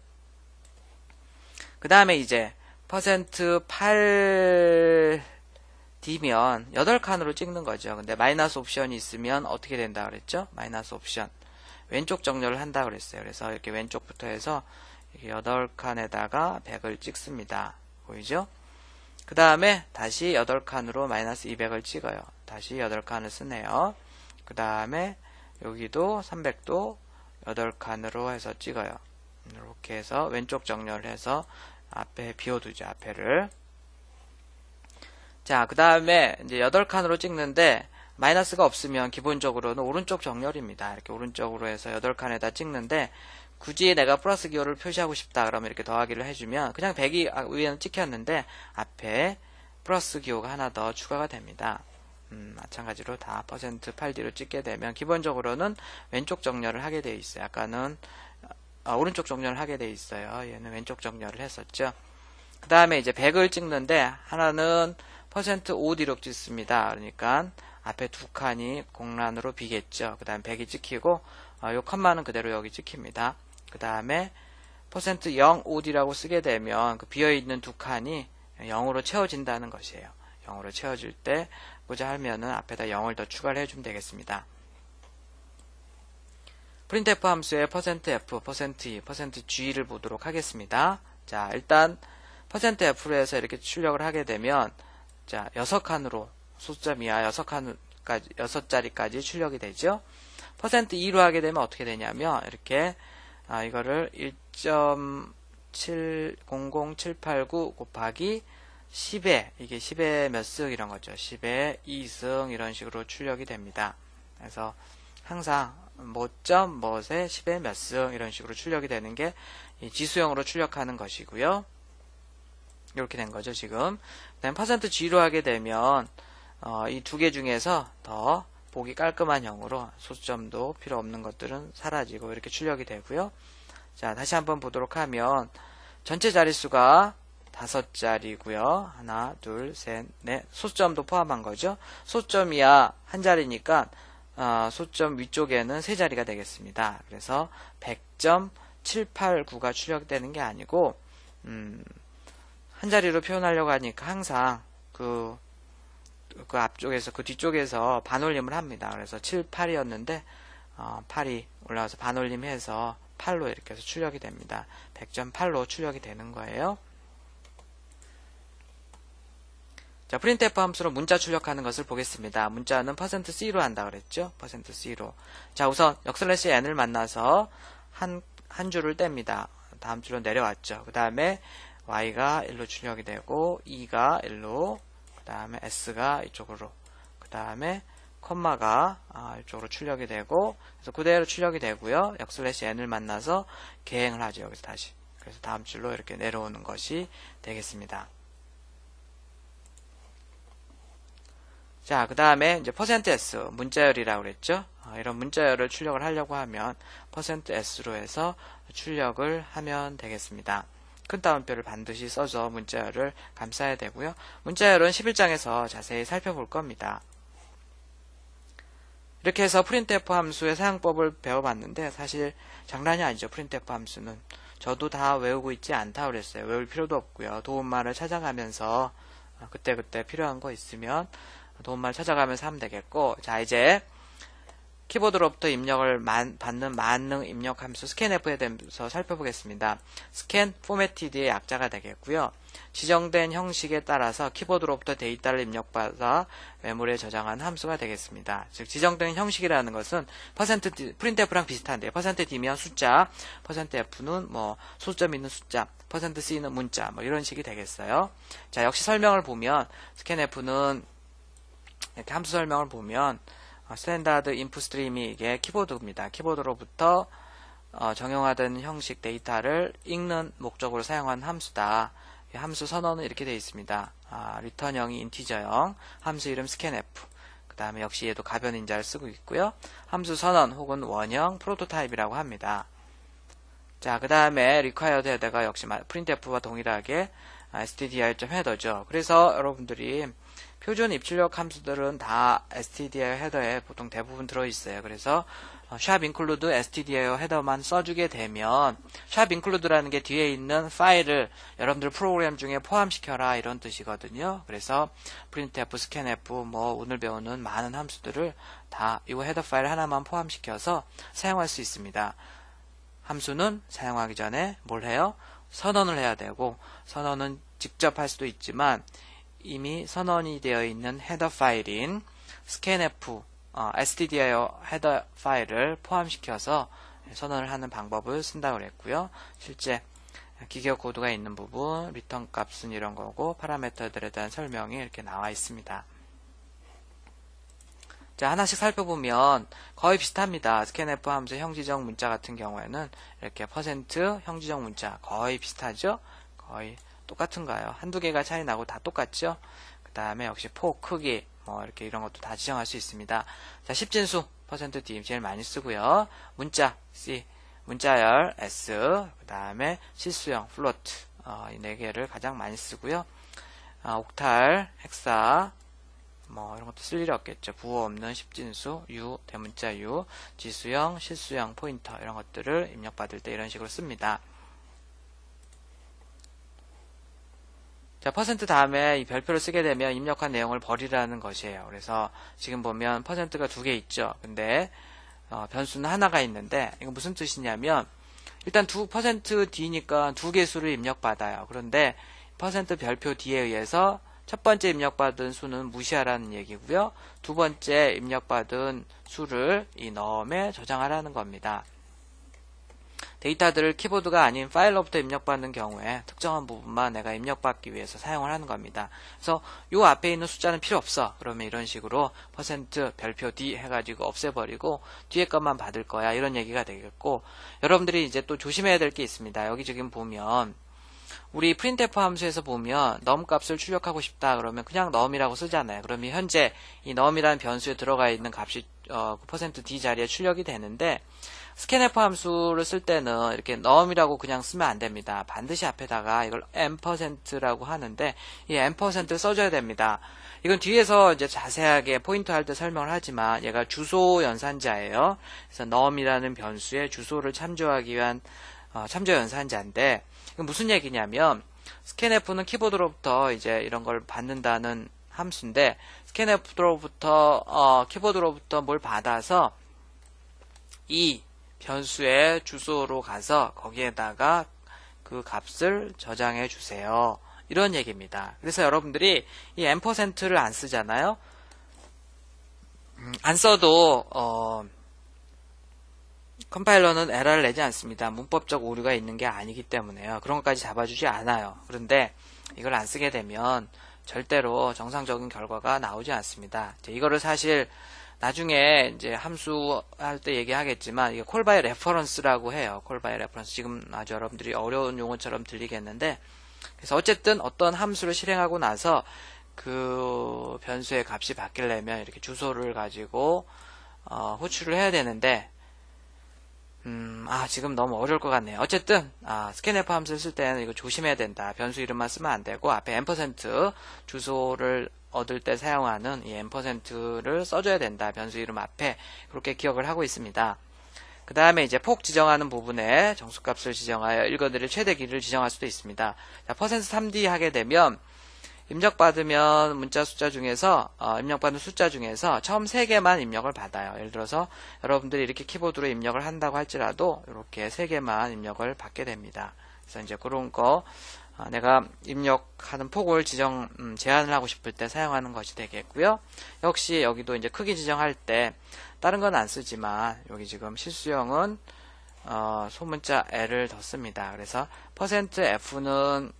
그 다음에 이제 %8d면 8칸으로 찍는 거죠. 근데 마이너스 옵션이 있으면 어떻게 된다 그랬죠? 마이너스 옵션. 왼쪽 정렬을 한다 그랬어요. 그래서 이렇게 왼쪽부터 해서 이렇게 8칸에다가 100을 찍습니다. 보이죠? 그 다음에 다시 8칸으로 -200을 찍어요. 다시 8칸을 쓰네요. 그 다음에 여기도 300도 8칸으로 해서 찍어요. 이렇게 해서 왼쪽 정렬을 해서 앞에 비워두죠. 앞에를. 자, 그 다음에 이제 8칸으로 찍는데 마이너스가 없으면 기본적으로는 오른쪽 정렬입니다. 이렇게 오른쪽으로 해서 8칸에다 찍는데 굳이 내가 플러스 기호를 표시하고 싶다 그러면 이렇게 더하기를 해주면 그냥 100이 위에는 찍혔는데 앞에 플러스 기호가 하나 더 추가가 됩니다. 마찬가지로 다 %8D로 찍게 되면 기본적으로는 왼쪽 정렬을 하게 되어 있어요. 아까는 오른쪽 정렬을 하게 되어 있어요. 얘는 왼쪽 정렬을 했었죠. 그 다음에 이제 100을 찍는데 하나는 %5D로 찍습니다. 그러니까 앞에 두 칸이 공란으로 비겠죠. 그 다음에 100이 찍히고 요 컴마는 그대로 여기 찍힙니다. 그 다음에 %0OD라고 쓰게 되면 그 비어있는 두 칸이 0으로 채워진다는 것이에요. 0으로 채워질 때 보자 하면은 앞에다 0을 더 추가를 해주면 되겠습니다. printf 함수의 %f, %e, %g를 보도록 하겠습니다. 자, 일단 %f로 해서 이렇게 출력을 하게 되면 자, 6칸으로 소수점 이하 6자리까지 출력이 되죠. %e로 하게 되면 어떻게 되냐면 이렇게 이거를 1.700789 곱하기 10에 이게 10의 몇 승 이런 거죠. 10의 2승 이런 식으로 출력이 됩니다. 그래서 항상 뭐점 뭐에 10의 몇 승 이런 식으로 출력이 되는 게 지수형으로 출력하는 것이고요. 이렇게 된 거죠, 지금. 그다음 %g로 하게 되면 이 두 개 중에서 더 보기 깔끔한 형으로 소수점도 필요 없는 것들은 사라지고 이렇게 출력이 되고요. 자, 다시 한번 보도록 하면 전체 자릿수가 5자리고요. 하나, 둘, 셋, 넷. 소수점도 포함한 거죠. 소수점 이하 한 자리니까 소수점 위쪽에는 3자리가 되겠습니다. 그래서 100.789가 출력되는 게 아니고 한 자리로 표현하려고 하니까 항상 그 앞쪽에서 그 뒤쪽에서 반올림을 합니다. 그래서 7, 8이었는데 8이 올라와서 반올림해서 8로 이렇게 해서 출력이 됩니다. 100.8로 출력이 되는 거예요. 자, printf 함수로 문자 출력하는 것을 보겠습니다. 문자는 %c로 한다 그랬죠? %c로. 자, 우선 \n을 만나서 한 줄을 뗍니다. 다음 줄로 내려왔죠. 그 다음에 y가 1로 출력이 되고 2가 1로, 그 다음에 s가 이쪽으로, 그 다음에 콤마가 이쪽으로 출력이 되고, 그래서 그대로 출력이 되고요. \n을 만나서 계행을 하죠. 여기서 다시. 그래서 다음 줄로 이렇게 내려오는 것이 되겠습니다. 자, 그 다음에 이제 %s 문자열이라고 그랬죠. 이런 문자열을 출력을 하려고 하면 %s로 해서 출력을 하면 되겠습니다. 큰 따옴표를 반드시 써서 문자열을 감싸야 되고요. 문자열은 11장에서 자세히 살펴볼 겁니다. 이렇게 해서 printf 함수의 사용법을 배워봤는데 사실 장난이 아니죠. printf 함수는 저도 다 외우고 있지 않다고 그랬어요. 외울 필요도 없고요. 도움말을 찾아가면서 그때그때 필요한 거 있으면 도움말 찾아가면서 하면 되겠고, 자, 이제 키보드로부터 입력을 받는 만능 입력 함수 scanf에 대해서 살펴보겠습니다. scan formatted의 약자가 되겠고요. 지정된 형식에 따라서 키보드로부터 데이터를 입력받아 메모리에 저장한 함수가 되겠습니다. 즉 지정된 형식이라는 것은 %d, printf랑 비슷한데요. %d면 숫자, %f는 뭐 소수점 있는 숫자, %c는 문자, 뭐 이런 식이 되겠어요. 자, 역시 설명을 보면 scanf는 이렇게 함수 설명을 보면 스탠다드 인풋 스트림이 이게 키보드입니다. 키보드로부터 정형화된 형식 데이터를 읽는 목적으로 사용한 함수다. 함수 선언은 이렇게 되어 있습니다. 리턴형이 인티저형, 함수 이름 scanf, 그 다음에 역시 얘도 가변 인자를 쓰고 있고요. 함수 선언 혹은 원형 프로토타입이라고 합니다. 자, 그 다음에 required 헤더가 역시 printf와 동일하게 stdio.header죠. 그래서 여러분들이 표준 입출력 함수들은 다 stdio 헤더에 보통 대부분 들어있어요. 그래서 샵 include stdio 헤더만 써주게 되면 샵 include라는 게 뒤에 있는 파일을 여러분들 프로그램 중에 포함시켜라 이런 뜻이거든요. 그래서 printf, scanf, 뭐 오늘 배우는 많은 함수들을 다 이 헤더 파일 하나만 포함시켜서 사용할 수 있습니다. 함수는 사용하기 전에 뭘 해요? 선언을 해야 되고, 선언은 직접 할 수도 있지만 이미 선언이 되어 있는 헤더 파일인 scanf, stdio 헤더 파일을 포함시켜서 선언을 하는 방법을 쓴다고 그랬고요. 실제 기계 코드가 있는 부분, 리턴 값은 이런 거고, 파라미터들에 대한 설명이 이렇게 나와 있습니다. 자, 하나씩 살펴보면 거의 비슷합니다. scanf 함수 형지적 문자 같은 경우에는 이렇게 % 형지적 문자 거의 비슷하죠? 거의 똑같은가요? 한두 개가 차이 나고 다 똑같죠? 그 다음에 역시 포 크기, 뭐 이렇게 이런 것도 다 지정할 수 있습니다. 자, 십진수 %d 제일 많이 쓰고요. 문자 C, 문자열 S, 그 다음에 실수형 플로트 이 4개를 가장 많이 쓰고요. 옥탈, 헥사 뭐 이런 것도 쓸 일이 없겠죠. 부호 없는 십진수, U, 대문자 U, 지수형, 실수형, 포인터 이런 것들을 입력받을 때 이런 식으로 씁니다. 자, 퍼센트 다음에 이 별표를 쓰게 되면 입력한 내용을 버리라는 것이에요. 그래서 지금 보면 퍼센트가 2개 있죠. 근데 변수는 하나가 있는데 이거 무슨 뜻이냐면 일단 %d니까 2개 수를 입력받아요. 그런데 퍼센트 별표 D에 의해서 첫 번째 입력받은 수는 무시하라는 얘기고요. 두 번째 입력받은 수를 이 넘에 저장하라는 겁니다. 데이터들을 키보드가 아닌 파일로부터 입력받는 경우에 특정한 부분만 내가 입력받기 위해서 사용을 하는 겁니다. 그래서 요 앞에 있는 숫자는 필요 없어. 그러면 이런 식으로 % 별표 D 해가지고 없애버리고 뒤에 것만 받을 거야. 이런 얘기가 되겠고, 여러분들이 이제 또 조심해야 될 게 있습니다. 여기 지금 보면 우리 printf 함수에서 보면 num 값을 출력하고 싶다 그러면 그냥 num이라고 쓰잖아요. 그러면 현재 이 num이라는 변수에 들어가 있는 값이 %d 자리에 출력이 되는데, scanf 함수를 쓸 때는 이렇게 num이라고 그냥 쓰면 안 됩니다. 반드시 앞에다가 이걸 %라고 하는데 이 %를 써줘야 됩니다. 이건 뒤에서 이제 자세하게 포인터 할 때 설명을 하지만 얘가 주소 연산자예요. 그래서 num이라는 변수의 주소를 참조하기 위한 참조 연산자인데, 이건 무슨 얘기냐면 scanf는 키보드로부터 이제 이런 걸 받는다는 함수인데, scanf로부터 키보드로부터 뭘 받아서 이 변수의 주소로 가서 거기에다가 그 값을 저장해 주세요. 이런 얘기입니다. 그래서 여러분들이 이 %를 안 쓰잖아요. 안 써도 컴파일러는 에러를 내지 않습니다. 문법적 오류가 있는 게 아니기 때문에요. 그런 것까지 잡아주지 않아요. 그런데 이걸 안 쓰게 되면 절대로 정상적인 결과가 나오지 않습니다. 이거를 사실 나중에 이제 함수 할 때 얘기하겠지만 이게 콜 바이 레퍼런스라고 해요. 콜 바이 레퍼런스. 지금 아주 여러분들이 어려운 용어처럼 들리겠는데, 그래서 어쨌든 어떤 함수를 실행하고 나서 그 변수의 값이 바뀌려면 이렇게 주소를 가지고 호출을 해야 되는데, 지금 너무 어려울 것 같네요. 어쨌든 scanf 함수를 쓸 때는 이거 조심해야 된다. 변수 이름만 쓰면 안 되고 앞에 %, 주소를 얻을 때 사용하는 이 %를 써줘야 된다. 변수 이름 앞에. 그렇게 기억을 하고 있습니다. 그 다음에 이제 폭 지정하는 부분에 정수값을 지정하여 읽어드릴 최대 길이를 지정할 수도 있습니다. 자, %3d 하게 되면 입력받으면 문자 숫자 중에서 입력받은 숫자 중에서 처음 3개만 입력을 받아요. 예를 들어서 여러분들이 이렇게 키보드로 입력을 한다고 할지라도 이렇게 3개만 입력을 받게 됩니다. 그래서 이제 그런 거 내가 입력하는 폭을 제한을 하고 싶을 때 사용하는 것이 되겠고요. 역시 여기도 이제 크기 지정할 때 다른 건 안 쓰지만 여기 지금 실수형은 소문자 L을 더 씁니다. 그래서 %F는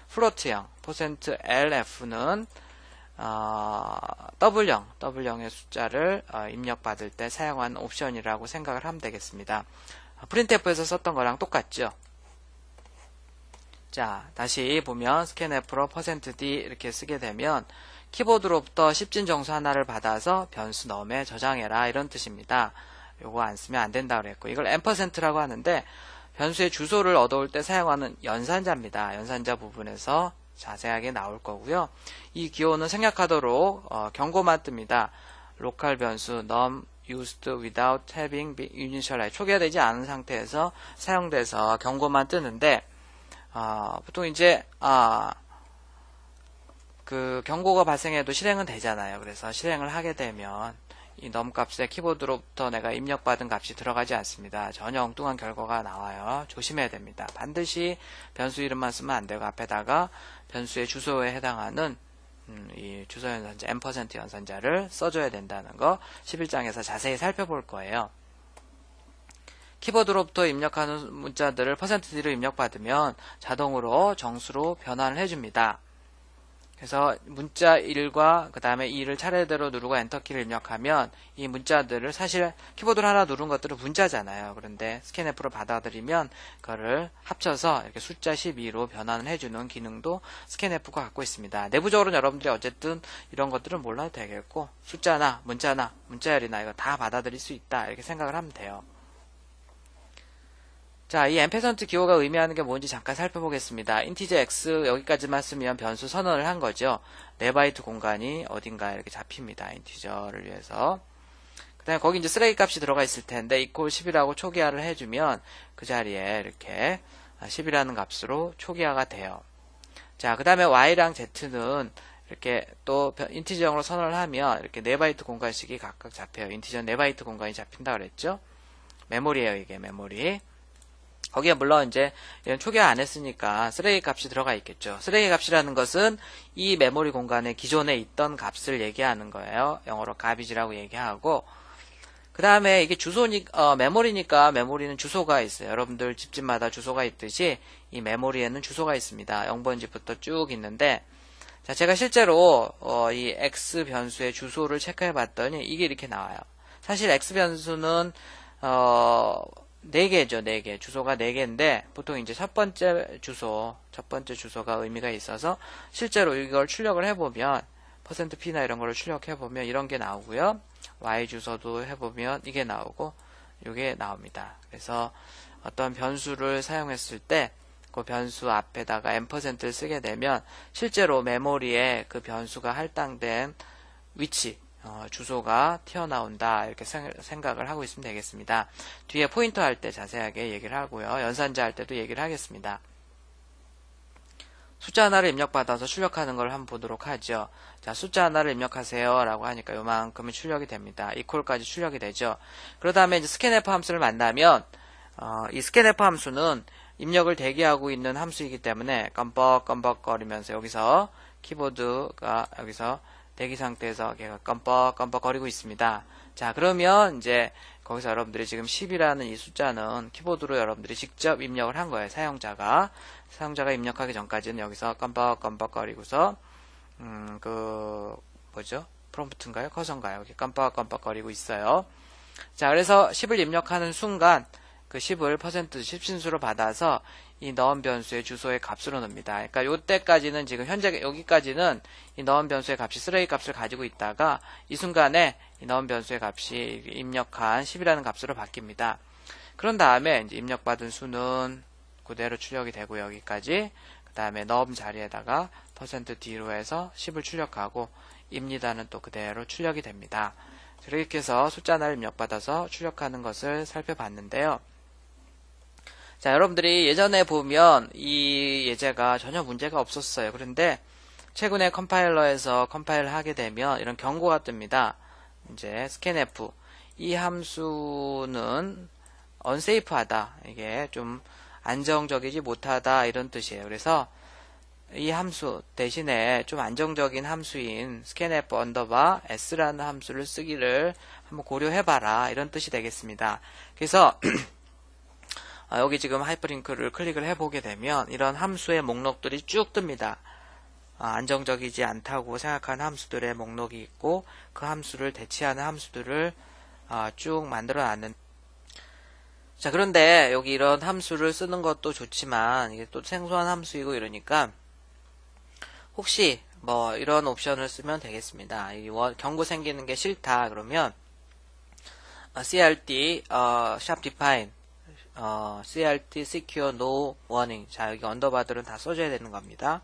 플로트형, %LF는 W형의 숫자를 입력받을 때 사용하는 옵션이라고 생각을 하면 되겠습니다. printf에서 썼던 거랑 똑같죠. 자, 다시 보면 scanf로 %d 이렇게 쓰게 되면 키보드로부터 10진 정수 하나를 받아서 변수 num에 저장해라 이런 뜻입니다. 요거 안 쓰면 안 된다 그랬고, 이걸 %라고 하는데 변수의 주소를 얻어올 때 사용하는 연산자입니다. 연산자 부분에서 자세하게 나올 거고요. 이 기호는 생략하도록 경고만 뜹니다. 로컬 변수 num used without having been initialized, 초기화되지 않은 상태에서 사용돼서 경고만 뜨는데, 보통 이제 그 경고가 발생해도 실행은 되잖아요. 그래서 실행을 하게 되면 이 num 값에 키보드로부터 내가 입력받은 값이 들어가지 않습니다. 전혀 엉뚱한 결과가 나와요. 조심해야 됩니다. 반드시 변수 이름만 쓰면 안 되고 앞에다가 변수의 주소에 해당하는 이 주소 연산자 %, 연산자를 써줘야 된다는 거 11장에서 자세히 살펴볼 거예요. 키보드로부터 입력하는 문자들을 %d로 입력받으면 자동으로 정수로 변환을 해줍니다. 그래서 문자 1과 그 다음에 2를 차례대로 누르고 엔터키를 입력하면 이 문자들을 사실 키보드로 하나 누른 것들은 문자잖아요. 그런데 스캔F로 받아들이면 그거를 합쳐서 이렇게 숫자 12로 변환을 해주는 기능도 스캔F가 갖고 있습니다. 내부적으로는 여러분들이 어쨌든 이런 것들은 몰라도 되겠고 숫자나 문자나 문자열이나 이거 다 받아들일 수 있다 이렇게 생각을 하면 돼요. 자, 이 앰퍼센트 기호가 의미하는 게 뭔지 잠깐 살펴보겠습니다. 인티저 x 여기까지만 쓰면 변수 선언을 한 거죠. 4바이트 공간이 어딘가에 이렇게 잡힙니다. 인티저를 위해서. 그 다음에 거기 이제 쓰레기 값이 들어가 있을 텐데 equal 10이라고 초기화를 해주면 그 자리에 이렇게 10이라는 값으로 초기화가 돼요. 자, 그 다음에 y랑 z는 이렇게 또 인티저형으로 선언을 하면 이렇게 4바이트 공간씩이 각각 잡혀요. 인티저 4바이트 공간이 잡힌다 그랬죠. 메모리예요, 이게 메모리. 거기에 물론 이제 이런 초기화 안 했으니까 쓰레기 값이 들어가 있겠죠. 쓰레기 값이라는 것은 이 메모리 공간에 기존에 있던 값을 얘기하는 거예요. 영어로 garbage라고 얘기하고 그 다음에 이게 메모리니까 메모리는 주소가 있어요. 여러분들 집집마다 주소가 있듯이 이 메모리에는 주소가 있습니다. 0번지부터 쭉 있는데 자, 제가 실제로 이 x 변수의 주소를 체크해 봤더니 이게 이렇게 나와요. 사실 x 변수는 4개죠, 4개. 주소가 4개인데, 보통 이제 첫 번째 주소가 의미가 있어서, 실제로 이걸 출력을 해보면, %p나 이런 거를 출력해보면 이런 게 나오고요. y 주소도 해보면 이게 나오고, 이게 나옵니다. 그래서 어떤 변수를 사용했을 때, 그 변수 앞에다가 %를 쓰게 되면, 실제로 메모리에 그 변수가 할당된 위치, 주소가 튀어나온다 이렇게 생각을 하고 있으면 되겠습니다. 뒤에 포인터 할 때 자세하게 얘기를 하고요. 연산자 할 때도 얘기를 하겠습니다. 숫자 하나를 입력받아서 출력하는 걸 한번 보도록 하죠. 자, 숫자 하나를 입력하세요 라고 하니까 요만큼이 출력이 됩니다. equal까지 출력이 되죠. 그러 다음에 이제 scanf 함수를 만나면 이 scanf 함수는 입력을 대기하고 있는 함수이기 때문에 껌뻑껌뻑거리면서 여기서 키보드가 여기서 대기 상태에서 걔가 껌뻑껌뻑거리고 있습니다. 자, 그러면 이제 거기서 여러분들이 지금 10이라는 이 숫자는 키보드로 여러분들이 직접 입력을 한 거예요. 사용자가 입력하기 전까지는 여기서 껌뻑껌뻑거리고서 프롬프트인가요? 커서인가요? 이렇게 껌뻑껌뻑거리고 있어요. 자, 그래서 10을 입력하는 순간 그 10을 %십신수로 받아서 이 넣은 변수의 주소의 값으로 넣습니다. 그러니까 요때까지는 지금 현재 여기까지는 이 넣은 변수의 값이 쓰레기 값을 가지고 있다가 이 순간에 이 넣은 변수의 값이 입력한 10이라는 값으로 바뀝니다. 그런 다음에 이제 입력받은 수는 그대로 출력이 되고 여기까지 그 다음에 넣은 자리에다가 %d로 해서 10을 출력하고 입니다는 또 그대로 출력이 됩니다. 이렇게 해서 숫자 하나를 입력받아서 출력하는 것을 살펴봤는데요. 자, 여러분들이 예전에 보면 이 예제가 전혀 문제가 없었어요. 그런데 최근에 컴파일러에서 컴파일을 하게 되면 이런 경고가 뜹니다. 이제 scanf 이 함수는 unsafe하다. 이게 좀 안정적이지 못하다 이런 뜻이에요. 그래서 이 함수 대신에 좀 안정적인 함수인 scanf _s라는 함수를 쓰기를 한번 고려해봐라 이런 뜻이 되겠습니다. 그래서 여기 지금 하이퍼링크를 클릭을 해보게 되면 이런 함수의 목록들이 쭉 뜹니다. 안정적이지 않다고 생각하는 함수들의 목록이 있고 그 함수를 대체하는 함수들을 쭉 만들어 놨는. 자, 그런데 여기 이런 함수를 쓰는 것도 좋지만 이게 또 생소한 함수이고 이러니까 혹시 뭐 이런 옵션을 쓰면 되겠습니다. 경고 생기는 게 싫다 그러면 crt #define crt secure no warning. 자, 여기 언더바들은 다 써줘야 되는 겁니다.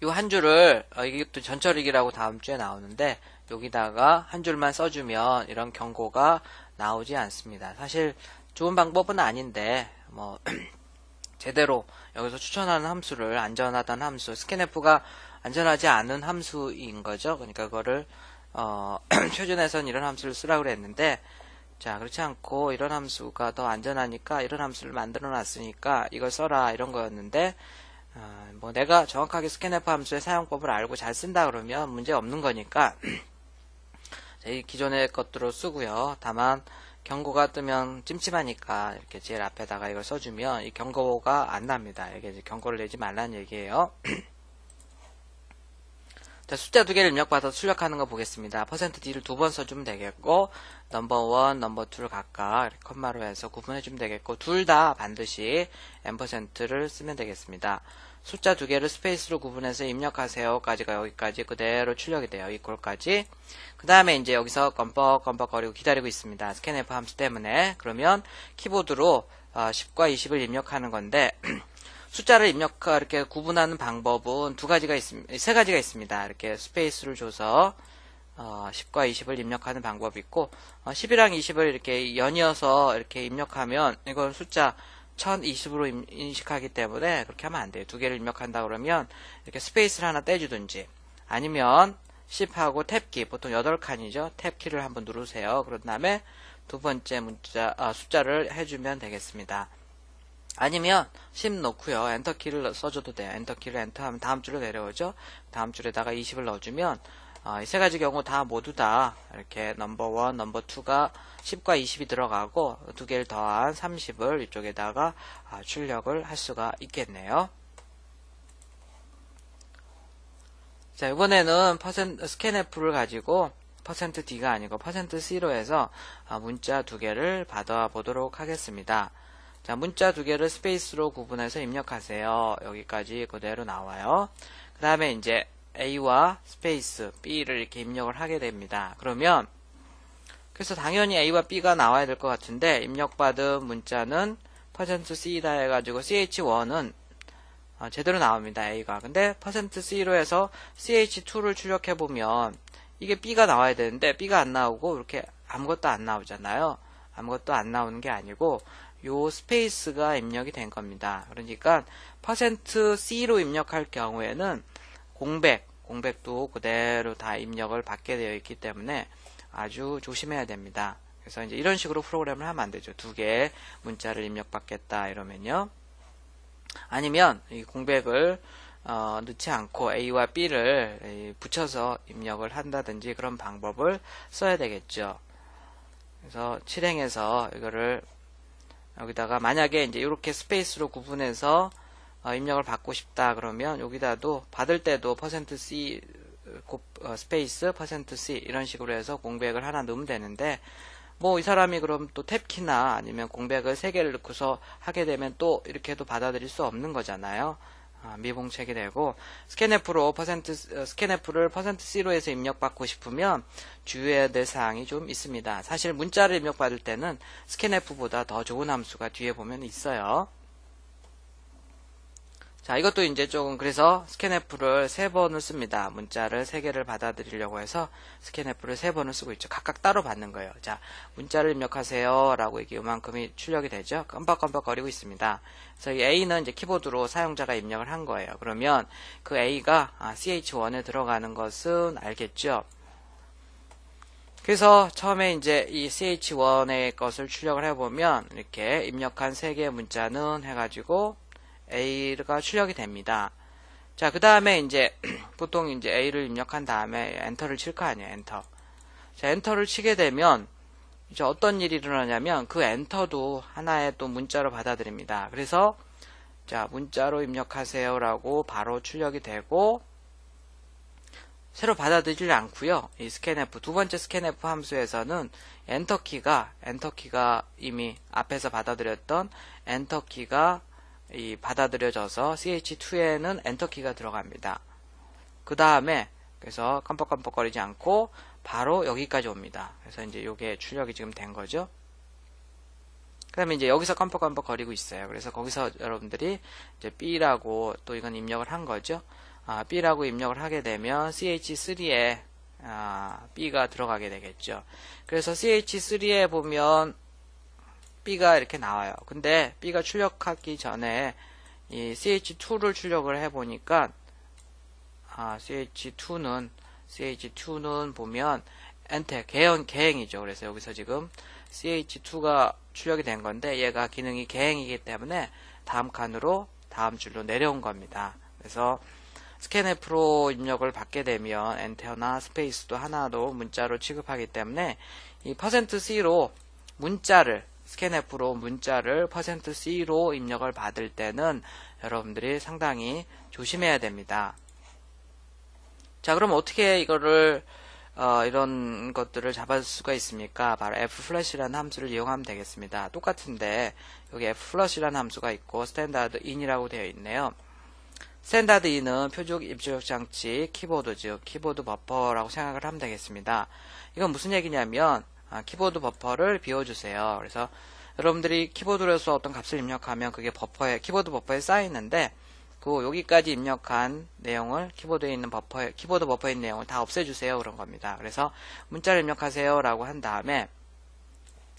이 한 줄을 이게 또 전처리기라고 다음 주에 나오는데 여기다가 한 줄만 써주면 이런 경고가 나오지 않습니다. 사실 좋은 방법은 아닌데 뭐 제대로 여기서 추천하는 함수를 안전하다는 함수, scanf가 안전하지 않은 함수인 거죠. 그러니까 그거를 표준에서는 이런 함수를 쓰라고 그랬는데 자, 그렇지 않고 이런 함수가 더 안전하니까 이런 함수를 만들어 놨으니까 이걸 써라 이런 거였는데 뭐 내가 정확하게 scanf 함수의 사용법을 알고 잘 쓴다 그러면 문제 없는 거니까 이 기존의 것들로 쓰고요. 다만 경고가 뜨면 찜찜하니까 이렇게 제일 앞에다가 이걸 써주면 이 경고가 안 납니다. 이게 이제 경고를 내지 말라는 얘기예요. 자, 숫자 두 개를 입력받아서 출력하는 거 보겠습니다. %d를 두 번 써주면 되겠고, 넘버 1, 넘버 2를 각각 이렇게 컴마로 해서 구분해주면 되겠고, 둘 다 반드시 %를 쓰면 되겠습니다. 숫자 두 개를 스페이스로 구분해서 입력하세요까지가 여기까지 그대로 출력이 돼요. 이꼴까지. 그 다음에 이제 여기서 껌뻑껌뻑거리고 기다리고 있습니다. scanf 함수 때문에. 그러면 키보드로 10과 20을 입력하는 건데, 숫자를 이렇게 구분하는 방법은 세 가지가 있습니다. 이렇게 스페이스를 줘서 10과 20을 입력하는 방법이 있고, 10이랑 20을 이렇게 연이어서 이렇게 입력하면 이건 숫자 1020으로 인식하기 때문에 그렇게 하면 안 돼요. 두 개를 입력한다 그러면 이렇게 스페이스를 하나 떼주든지, 아니면 Shift하고 탭키, 보통 8칸이죠. 탭키를 한번 누르세요. 그런 다음에 두 번째 숫자를 해주면 되겠습니다. 아니면 Shift 놓고요. 엔터키를 써줘도 돼요. 엔터키를 엔터하면 다음 줄로 내려오죠. 다음 줄에다가 20을 넣어주면 이 세 가지 경우 다 모두 다 이렇게 넘버 1, 넘버 2가 10과 20이 들어가고 두 개를 더한 30을 이쪽에다가 출력을 할 수가 있겠네요. 자, 이번에는 scanf를 가지고 %d가 아니고 %c로 해서 문자 두 개를 받아 보도록 하겠습니다. 자, 문자 두 개를 스페이스로 구분해서 입력하세요. 여기까지 그대로 나와요. 그 다음에 이제 A와 스페이스 B를 이렇게 입력을 하게 됩니다. 그러면 그래서 당연히 A와 B가 나와야 될 것 같은데, 입력받은 문자는 %C다 해가지고 ch1은 제대로 나옵니다. A가. 근데 %C로 해서 ch2를 출력해보면 이게 B가 나와야 되는데 B가 안 나오고 이렇게 아무것도 안 나오잖아요. 아무것도 안 나오는 게 아니고 요 스페이스가 입력이 된 겁니다. 그러니까 %C로 입력할 경우에는 공백도 그대로 다 입력을 받게 되어 있기 때문에 아주 조심해야 됩니다. 그래서 이제 이런 식으로 프로그램을 하면 안 되죠. 두 개의 문자를 입력받겠다 이러면요. 아니면 이 공백을 넣지 않고 A와 B를 붙여서 입력을 한다든지 그런 방법을 써야 되겠죠. 그래서 실행해서 이거를 여기다가 만약에 이제 이렇게 스페이스로 구분해서 입력을 받고 싶다 그러면 여기다도 받을 때도 %C 스페이스 %C 이런 식으로 해서 공백을 하나 넣으면 되는데, 뭐 이 사람이 그럼 또 탭키나 아니면 공백을 3개를 넣고서 하게 되면 또 이렇게도 받아들일 수 없는 거잖아요. 미봉책이 되고, scanf를 %C로 해서 입력받고 싶으면 주의해야 될 사항이 좀 있습니다. 사실 문자를 입력받을 때는 scanf보다 더 좋은 함수가 뒤에 보면 있어요. 자, 이것도 이제 조금 그래서 scanf를 3번을 씁니다. 문자를 3개를 받아들이려고 해서 scanf를 3번을 쓰고 있죠. 각각 따로 받는 거예요. 자, 문자를 입력하세요 라고 이게 요만큼이 출력이 되죠. 껌뻑껌뻑거리고 있습니다. 그래서 이 A는 이제 키보드로 사용자가 입력을 한 거예요. 그러면 그 A가 ch1에 들어가는 것은 알겠죠. 그래서 처음에 이제 이 ch1의 것을 출력을 해보면 이렇게 입력한 3개의 문자는 해가지고 A가 출력이 됩니다. 자, 그 다음에 이제 보통 이제 A를 입력한 다음에 엔터를 칠 거 아니에요. 엔터. 자, 엔터를 치게 되면 이제 어떤 일이 일어나냐면 그 엔터도 하나의 또 문자로 받아들입니다. 그래서 자, 문자로 입력하세요라고 바로 출력이 되고, 새로 받아들이지 않고요. 이 scanf 두 번째 scanf 함수에서는 엔터키가 이미 앞에서 받아들였던 엔터키가 받아들여져서 ch2에는 엔터키가 들어갑니다. 그 다음에 그래서 깜빡깜빡거리지 않고 바로 여기까지 옵니다. 그래서 이제 이게 출력이 지금 된 거죠. 그 다음에 이제 여기서 깜빡깜빡거리고 있어요. 그래서 거기서 여러분들이 이제 B라고 또 이건 입력을 한 거죠. B라고 입력을 하게 되면 ch3에 B가 들어가게 되겠죠. 그래서 ch3에 보면 B가 이렇게 나와요. 근데 B가 출력하기 전에 이 ch2를 출력을 해보니까 ch2는 보면 개행이죠. 그래서 여기서 지금 ch2가 출력이 된 건데 얘가 기능이 개행이기 때문에 다음 칸으로 다음 줄로 내려온 겁니다. 그래서 scanf로 입력을 받게 되면 엔터나 스페이스도 하나도 문자로 취급하기 때문에 이 %C로 scanf로 문자를 %C로 입력을 받을 때는 여러분들이 상당히 조심해야 됩니다. 자, 그럼 어떻게 이거를 이런 것들을 잡을 수가 있습니까? 바로 flush라는 함수를 이용하면 되겠습니다. 똑같은데 여기 flush라는 함수가 있고 스탠다드 in이라고 되어 있네요. 스탠다드 in은 표적 입출력 장치 키보드, 즉 키보드 버퍼라고 생각을 하면 되겠습니다. 이건 무슨 얘기냐면 키보드 버퍼를 비워주세요. 그래서 여러분들이 키보드로서 어떤 값을 입력하면 그게 키보드 버퍼에 쌓이는데 그 여기까지 입력한 내용을 키보드 버퍼에 있는 내용을 다 없애주세요. 그런 겁니다. 그래서 문자를 입력하세요 라고 한 다음에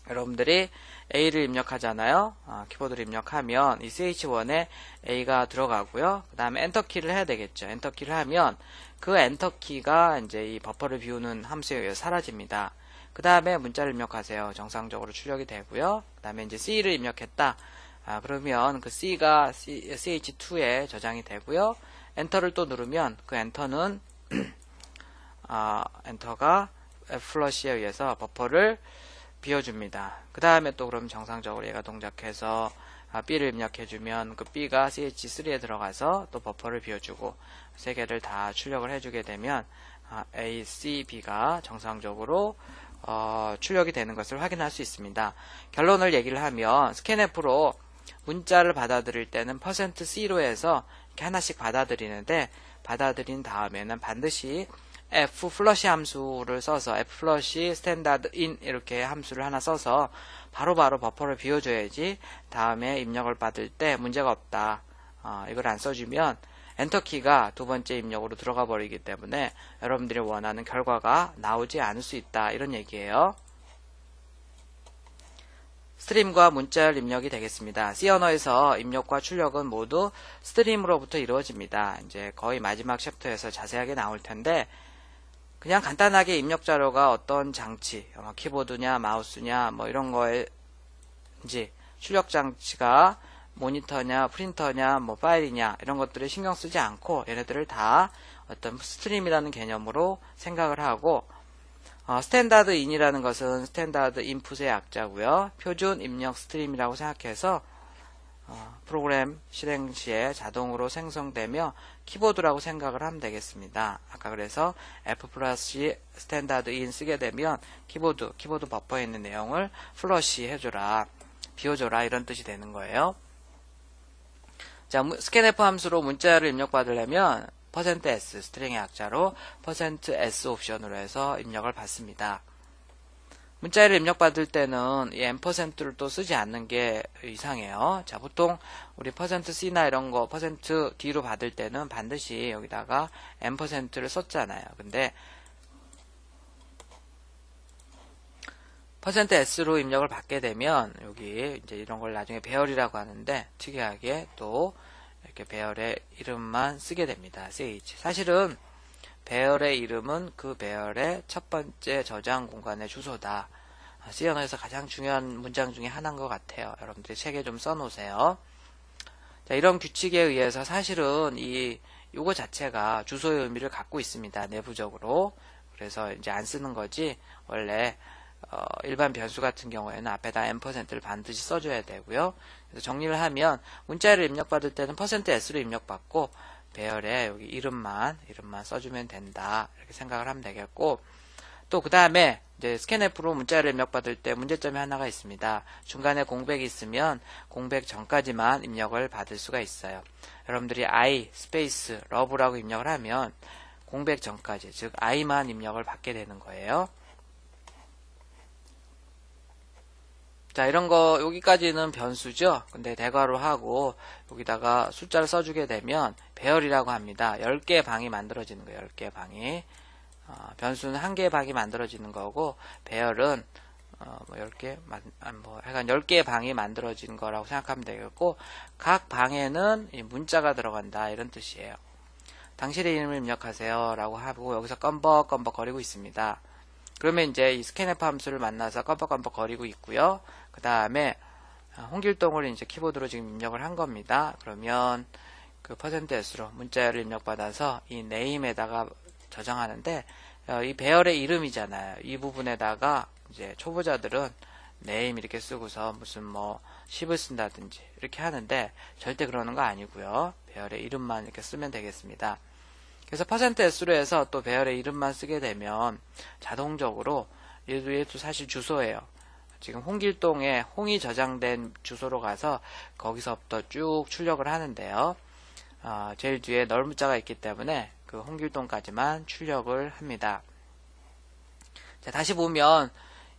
여러분들이 A를 입력하잖아요. 키보드를 입력하면 이 ch1에 A가 들어가고요. 그 다음에 엔터키를 해야 되겠죠. 엔터키를 하면 그 엔터키가 이제 이 버퍼를 비우는 함수에 의해서 사라집니다. 그 다음에 문자를 입력하세요. 정상적으로 출력이 되고요. 그 다음에 이제 C를 입력했다. 그러면 그 C가 ch2에 저장이 되고요. 엔터를 또 누르면 그 엔터는 엔터가 flush에 의해서 버퍼를 비워줍니다. 그 다음에 또 그럼 정상적으로 얘가 동작해서 B를 입력해주면 그 B가 ch3에 들어가서 또 버퍼를 비워주고 세 개를 다 출력을 해주게 되면 A, C, B가 정상적으로 출력이 되는 것을 확인할 수 있습니다. 결론을 얘기를 하면 스캔F로 문자를 받아들일 때는 %C로 해서 이렇게 하나씩 받아들이는데 받아들인 다음에는 반드시 flush 함수를 써서 flush standard in 이렇게 함수를 하나 써서 바로바로 버퍼를 비워줘야지 다음에 입력을 받을 때 문제가 없다. 이걸 안 써주면 엔터키가 두 번째 입력으로 들어가 버리기 때문에 여러분들이 원하는 결과가 나오지 않을 수 있다. 이런 얘기예요. 스트림과 문자열 입력이 되겠습니다. C 언어에서 입력과 출력은 모두 스트림으로부터 이루어집니다. 이제 거의 마지막 챕터에서 자세하게 나올 텐데 그냥 간단하게 입력 자료가 어떤 장치, 키보드냐, 마우스냐, 뭐 이런 거에인지 출력 장치가 모니터냐, 프린터냐, 뭐 파일이냐 이런 것들을 신경 쓰지 않고 얘네들을 다 어떤 스트림이라는 개념으로 생각을 하고 스탠다드 인이라는 것은 스탠다드 인풋의 약자고요. 표준 입력 스트림이라고 생각해서 프로그램 실행 시에 자동으로 생성되며 키보드라고 생각을 하면 되겠습니다. 아까 그래서 f+c 스탠다드 인 쓰게 되면 키보드 버퍼에 있는 내용을 플러시 해줘라, 비워줘라 이런 뜻이 되는 거예요. 자, 스캔F 함수로 문자를 입력받으려면 %s 스트링의 약자로 %s 옵션으로 해서 입력을 받습니다. 문자를 입력받을 때는 이 %를 또 쓰지 않는 게 이상해요. 자, 보통 우리 %c나 이런 거 %d로 받을 때는 반드시 여기다가 %를 썼잖아요. 근데 %s로 입력을 받게 되면 여기 이제 이런 걸 나중에 배열이라고 하는데 특이하게 또 이렇게 배열의 이름만 쓰게 됩니다. ch. 사실은 배열의 이름은 그 배열의 첫 번째 저장 공간의 주소다. C 언어에서 가장 중요한 문장 중에 하나인 것 같아요. 여러분들이 책에 좀 써놓으세요. 자, 이런 규칙에 의해서 사실은 요거 자체가 주소의 의미를 갖고 있습니다. 내부적으로. 그래서 이제 안 쓰는 거지, 원래, 일반 변수 같은 경우에는 앞에다 %를 반드시 써줘야 되고요. 그래서 정리를 하면 문자를 입력받을 때는 %s로 입력받고 배열에 여기 이름만 써주면 된다. 이렇게 생각을 하면 되겠고, 또 그 다음에 이제 스캔F로 문자를 입력받을 때 문제점이 하나가 있습니다. 중간에 공백이 있으면 공백 전까지만 입력을 받을 수가 있어요. 여러분들이 I 스페이스 러브라고 입력을 하면 공백 전까지, 즉 I만 입력을 받게 되는 거예요. 자, 이런 거 여기까지는 변수죠. 근데 대괄호 하고 여기다가 숫자를 써주게 되면 배열이라고 합니다. 10개의 방이 만들어지는 거예요. 10개의 방이. 변수는 1개의 방이 만들어지는 거고 배열은 뭐 10개, 하여간 10개의 방이 만들어진 거라고 생각하면 되겠고, 각 방에는 문자가 들어간다 이런 뜻이에요. 당신의 이름을 입력하세요 라고 하고 여기서 껌벅껌벅 거리고 있습니다. 그러면 이제 이 스캔F 함수를 만나서 껌벅껌벅 거리고 있고요. 그 다음에 홍길동을 이제 키보드로 지금 입력을 한 겁니다. 그러면 그 %s로 문자열을 입력받아서 이 name에다가 저장하는데, 이 배열의 이름이잖아요. 이 부분에다가 이제 초보자들은 name 이렇게 쓰고서 무슨 뭐 10을 쓴다든지 이렇게 하는데 절대 그러는 거 아니고요. 배열의 이름만 이렇게 쓰면 되겠습니다. 그래서 %s로 해서 또 배열의 이름만 쓰게 되면 자동적으로 얘도 사실 주소예요. 지금 홍길동에 홍이 저장된 주소로 가서 거기서부터 쭉 출력을 하는데요. 제일 뒤에 널 문자가 있기 때문에 그 홍길동까지만 출력을 합니다. 자, 다시 보면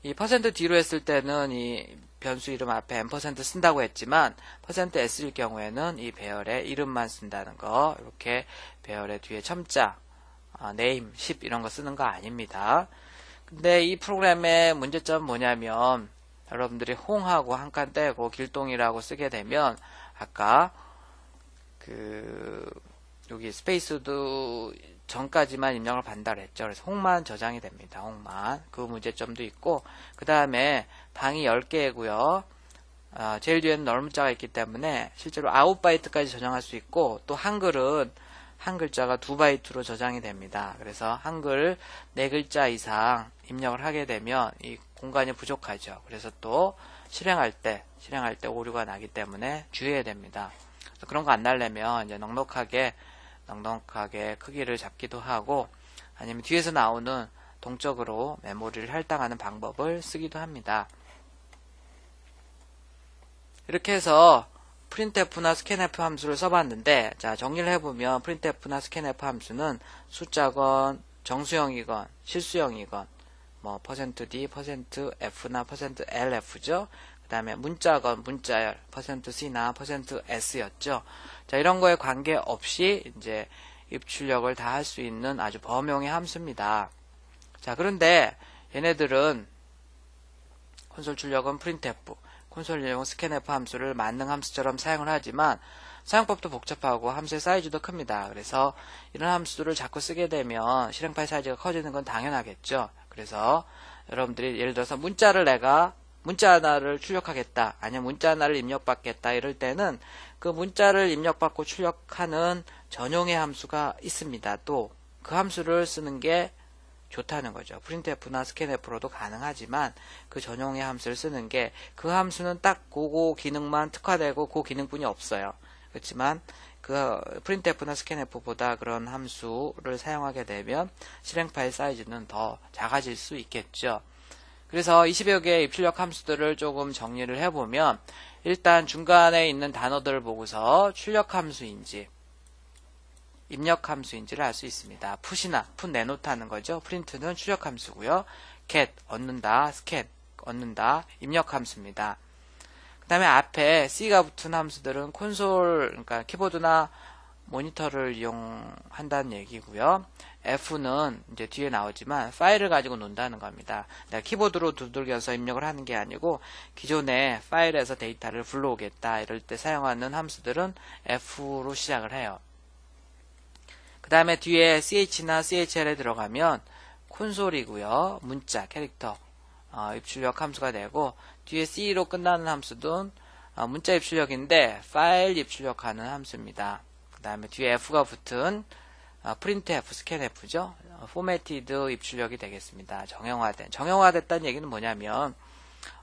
이 %d로 했을 때는 이 변수 이름 앞에 n% 쓴다고 했지만 %s일 경우에는 이 배열의 이름만 쓴다는 거, 이렇게 배열의 뒤에 첨자, name, 10 이런 거 쓰는 거 아닙니다. 근데 이 프로그램의 문제점은 뭐냐면 여러분들이 홍하고 한 칸 떼고 길동이라고 쓰게 되면 아까 여기 스페이스도 전까지만 입력을 반달했죠. 그래서 홍만 저장이 됩니다. 홍만. 그 문제점도 있고, 그 다음에 방이 10개고요. 제일 뒤에는 널 문자가 있기 때문에 실제로 9바이트까지 저장할 수 있고, 또 한글은 한 글자가 2바이트로 저장이 됩니다. 그래서 한글 4글자 이상 입력을 하게 되면 이 공간이 부족하죠. 그래서 또 실행할 때 오류가 나기 때문에 주의해야 됩니다. 그래서 그런 거 안 날려면 이제 넉넉하게 크기를 잡기도 하고, 아니면 뒤에서 나오는 동적으로 메모리를 할당하는 방법을 쓰기도 합니다. 이렇게 해서 printf나 scanf 함수를 써봤는데, 자, 정리를 해보면 printf나 scanf 함수는 숫자건 정수형이건 실수형이건 뭐 %d, %f나 %lf죠. 그 다음에 문자건 문자열 %c나 %s였죠. 자, 이런 거에 관계없이 이제 입출력을 다 할 수 있는 아주 범용의 함수입니다. 자, 그런데 얘네들은 콘솔 출력은 printf, 콘솔 출력은 scanf 함수를 만능 함수처럼 사용을 하지만 사용법도 복잡하고 함수의 사이즈도 큽니다. 그래서 이런 함수들을 자꾸 쓰게 되면 실행 파일 사이즈가 커지는 건 당연하겠죠. 그래서 여러분들이 예를 들어서 문자 하나를 출력하겠다, 아니면 문자 하나를 입력받겠다 이럴 때는 그 문자를 입력받고 출력하는 전용의 함수가 있습니다. 또 그 함수를 쓰는 게 좋다는 거죠. printf나 scanf로도 가능하지만 그 전용의 함수를 쓰는 게, 그 함수는 딱 그거 기능만 특화되고 그 기능뿐이 없어요. 그렇지만 그 printf나 scanf보다 그런 함수를 사용하게 되면 실행 파일 사이즈는 더 작아질 수 있겠죠. 그래서 20여 개의 입출력 함수들을 조금 정리를 해보면, 일단 중간에 있는 단어들을 보고서 출력 함수인지 입력 함수인지를 알 수 있습니다. put 내놓다는 거죠. print는 출력 함수고요. get 얻는다, scan 얻는다, 입력 함수입니다. 그 다음에 앞에 C가 붙은 함수들은 콘솔, 그러니까 키보드나 모니터를 이용한다는 얘기고요. F는 이제 뒤에 나오지만 파일을 가지고 논다는 겁니다. 내가 키보드로 두들겨서 입력을 하는 게 아니고 기존의 파일에서 데이터를 불러오겠다 이럴 때 사용하는 함수들은 F로 시작을 해요. 그 다음에 뒤에 CH나 CHL에 들어가면 콘솔이고요. 문자, 캐릭터 입출력 함수가 되고, 뒤에 C로 끝나는 함수는 문자 입출력인데 파일 입출력하는 함수입니다. 그 다음에 뒤에 F가 붙은 printf, scanf죠. formatted 입출력이 되겠습니다. 정형화됐다는 얘기는 뭐냐면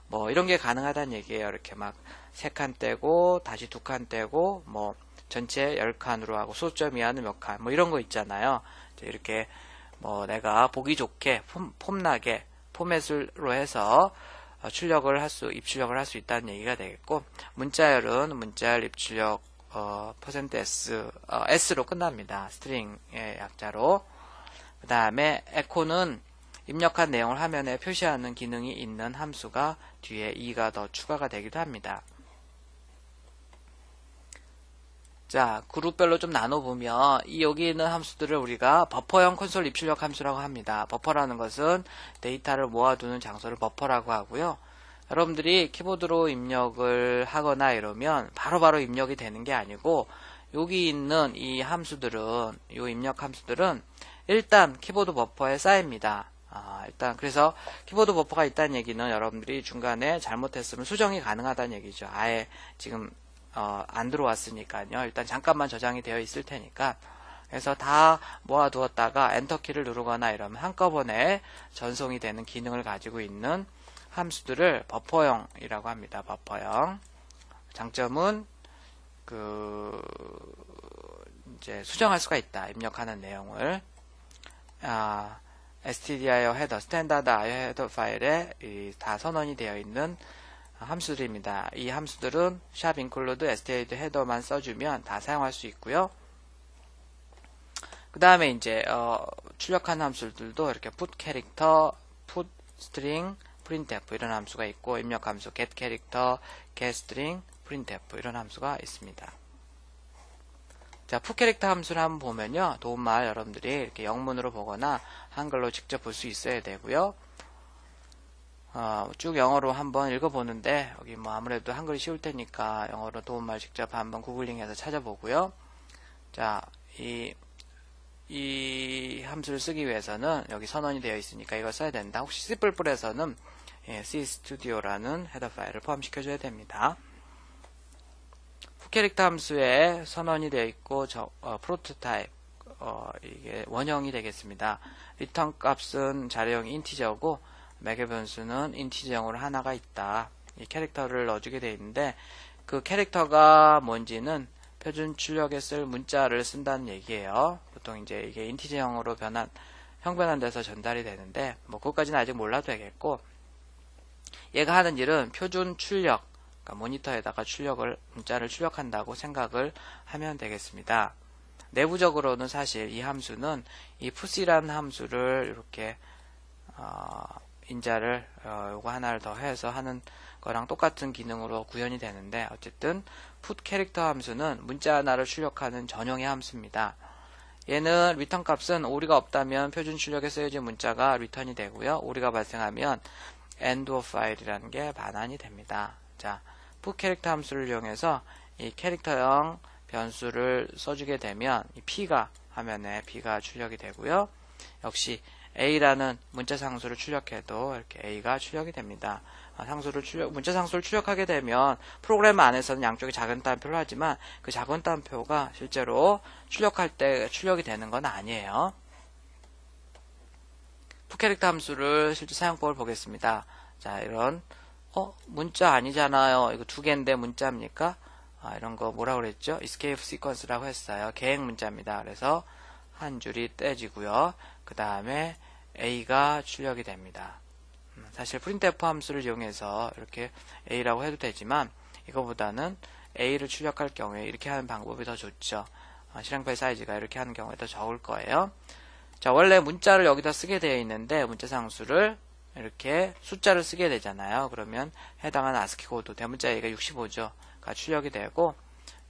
뭐 이런 게 가능하다는 얘기예요. 이렇게 막 3칸 떼고 다시 2칸 떼고 뭐 전체 10칸으로 하고 소점 이하는 몇 칸 뭐 이런 거 있잖아요. 이렇게 뭐 내가 보기 좋게 폼나게 포맷으로 해서 입출력을 할 수 있다는 얘기가 되겠고, 문자열은 문자열 입출력 %s, s로 끝납니다. 스트링의 약자로. 그 다음에 echo는 입력한 내용을 화면에 표시하는 기능이 있는 함수가 뒤에 2가 더 추가가 되기도 합니다. 자, 그룹별로 좀 나눠보면 여기 있는 함수들을 우리가 버퍼형 콘솔 입출력 함수라고 합니다. 버퍼라는 것은 데이터를 모아두는 장소를 버퍼라고 하고요. 여러분들이 키보드로 입력을 하거나 이러면 바로바로 입력이 되는 게 아니고, 여기 있는 이 함수들은, 이 입력 함수들은 일단 키보드 버퍼에 쌓입니다. 일단 그래서 키보드 버퍼가 있다는 얘기는 여러분들이 중간에 잘못했으면 수정이 가능하다는 얘기죠. 아예 지금 안 들어왔으니까요. 일단 잠깐만 저장이 되어 있을 테니까. 그래서 다 모아두었다가 엔터키를 누르거나 이러면 한꺼번에 전송이 되는 기능을 가지고 있는 함수들을 버퍼형이라고 합니다. 버퍼형. 장점은 이제 수정할 수가 있다. 입력하는 내용을. stdio 헤더, 스탠다드 IO 헤더 파일에 다 선언이 되어 있는 함수들입니다. 이 함수들은 샵 include stdio 헤더만 써주면 다 사용할 수 있고요. 그 다음에 이제 출력하는 함수들도 이렇게 put character, put string, printf 이런 함수가 있고, 입력 함수 get character, get string, printf 이런 함수가 있습니다. 자, put character 함수를 한번 보면요, 도움말 여러분들이 이렇게 영문으로 보거나 한글로 직접 볼 수 있어야 되고요. 쭉 영어로 한번 읽어보는데, 여기 뭐 아무래도 한글이 쉬울 테니까 영어로 도움말 직접 한번 구글링해서 찾아보고요. 자, 이 함수를 쓰기 위해서는 여기 선언이 되어 있으니까 이걸 써야 된다. 혹시 C++에서는 C-studio라는 헤더 파일을 포함시켜줘야 됩니다. 캐릭터 함수에 선언이 되어 있고, 프로토타입, 이게 원형이 되겠습니다. 리턴 값은 자료형 인티저고, 매개 변수는 인티저형으로 하나가 있다. 이 캐릭터를 넣어주게 되어 있는데, 그 캐릭터가 뭔지는 표준 출력에 쓸 문자를 쓴다는 얘기예요. 보통 이제 이게 인티저형으로 형변환돼서 전달이 되는데, 뭐, 그것까지는 아직 몰라도 되겠고, 얘가 하는 일은 표준 출력, 그러니까 모니터에다가 문자를 출력한다고 생각을 하면 되겠습니다. 내부적으로는 사실 이 함수는 이 푸시라는 함수를 이렇게 인자를 요거 하나를 더 해서 하는 거랑 똑같은 기능으로 구현이 되는데, 어쨌든 put 캐릭터 함수는 문자 하나를 출력하는 전용의 함수입니다. 얘는 리턴 값은 오류가 없다면 표준 출력에 쓰여진 문자가 리턴이 되고요. 오류가 발생하면 end of file이라는 게 반환이 됩니다. 자, put 캐릭터 함수를 이용해서 이 캐릭터형 변수를 써주게 되면 이 P가 화면에 B가 출력이 되고요. 역시 A라는 문자 상수를 출력해도 이렇게 A가 출력이 됩니다. 문자 상수를 출력하게 되면 프로그램 안에서는 양쪽에 작은 따옴표를 하지만 그 작은 따옴표가 실제로 출력할 때 출력이 되는 건 아니에요. put 캐릭터 함수를 실제 사용법을 보겠습니다. 자, 이런 문자 아니잖아요. 이거 두 개인데 문자입니까? 이런 거 뭐라고 그랬죠? escape sequence라고 했어요. 계획 문자입니다. 그래서 한 줄이 떼지고요. 그 다음에 A가 출력이 됩니다. 사실 printf 함수를 이용해서 이렇게 A라고 해도 되지만, 이거보다는 A를 출력할 경우에 이렇게 하는 방법이 더 좋죠. 실행파일 사이즈가 이렇게 하는 경우에 더 적을 거예요. 자, 원래 문자를 여기다 쓰게 되어 있는데, 문자 상수를 이렇게 숫자를 쓰게 되잖아요. 그러면 해당하는 ASCII 코드 대문자 A가 65죠. 가 출력이 되고,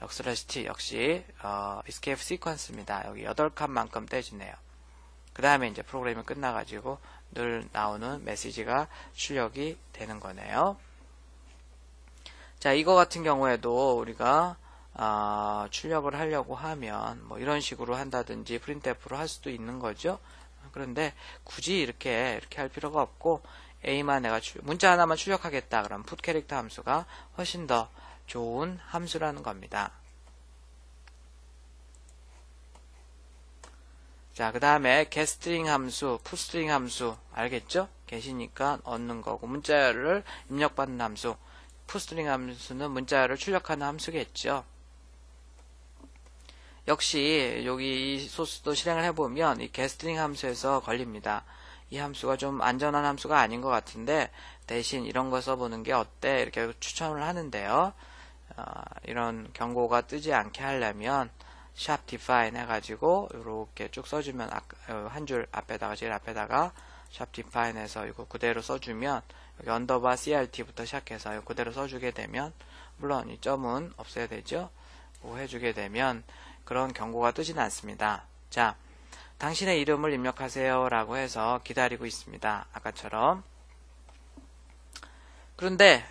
/t 역시 escape sequence입니다. 여기 8칸만큼 떼지네요. 그 다음에 이제 프로그램이 끝나가지고 늘 나오는 메시지가 출력이 되는 거네요. 자, 이거 같은 경우에도 우리가 출력을 하려고 하면 뭐 이런 식으로 한다든지 printf로 할 수도 있는 거죠. 그런데 굳이 이렇게 할 필요가 없고, A만 내가 문자 하나만 출력하겠다. 그럼 put 캐릭터 함수가 훨씬 더 좋은 함수라는 겁니다. 자, 그 다음에 getString 함수, putString 함수 알겠죠? get이니까 얻는 거고, 문자를 입력받는 함수, putString 함수는 문자를 출력하는 함수겠죠. 역시 여기 이 소스도 실행을 해보면 이 getString 함수에서 걸립니다. 이 함수가 좀 안전한 함수가 아닌 것 같은데 대신 이런 거 써보는 게 어때? 이렇게 추천을 하는데요. 이런 경고가 뜨지 않게 하려면 샵 define 해가지고 이렇게 쭉 써주면 한 줄 앞에다가 제일 앞에다가 샵 define 해서 이거 그대로 써주면 여기 언더바 crt부터 시작해서 이거 그대로 써주게 되면, 물론 이 점은 없애야 되죠. 뭐 해주게 되면 그런 경고가 뜨지는 않습니다. 자, 당신의 이름을 입력하세요 라고 해서 기다리고 있습니다. 아까처럼. 그런데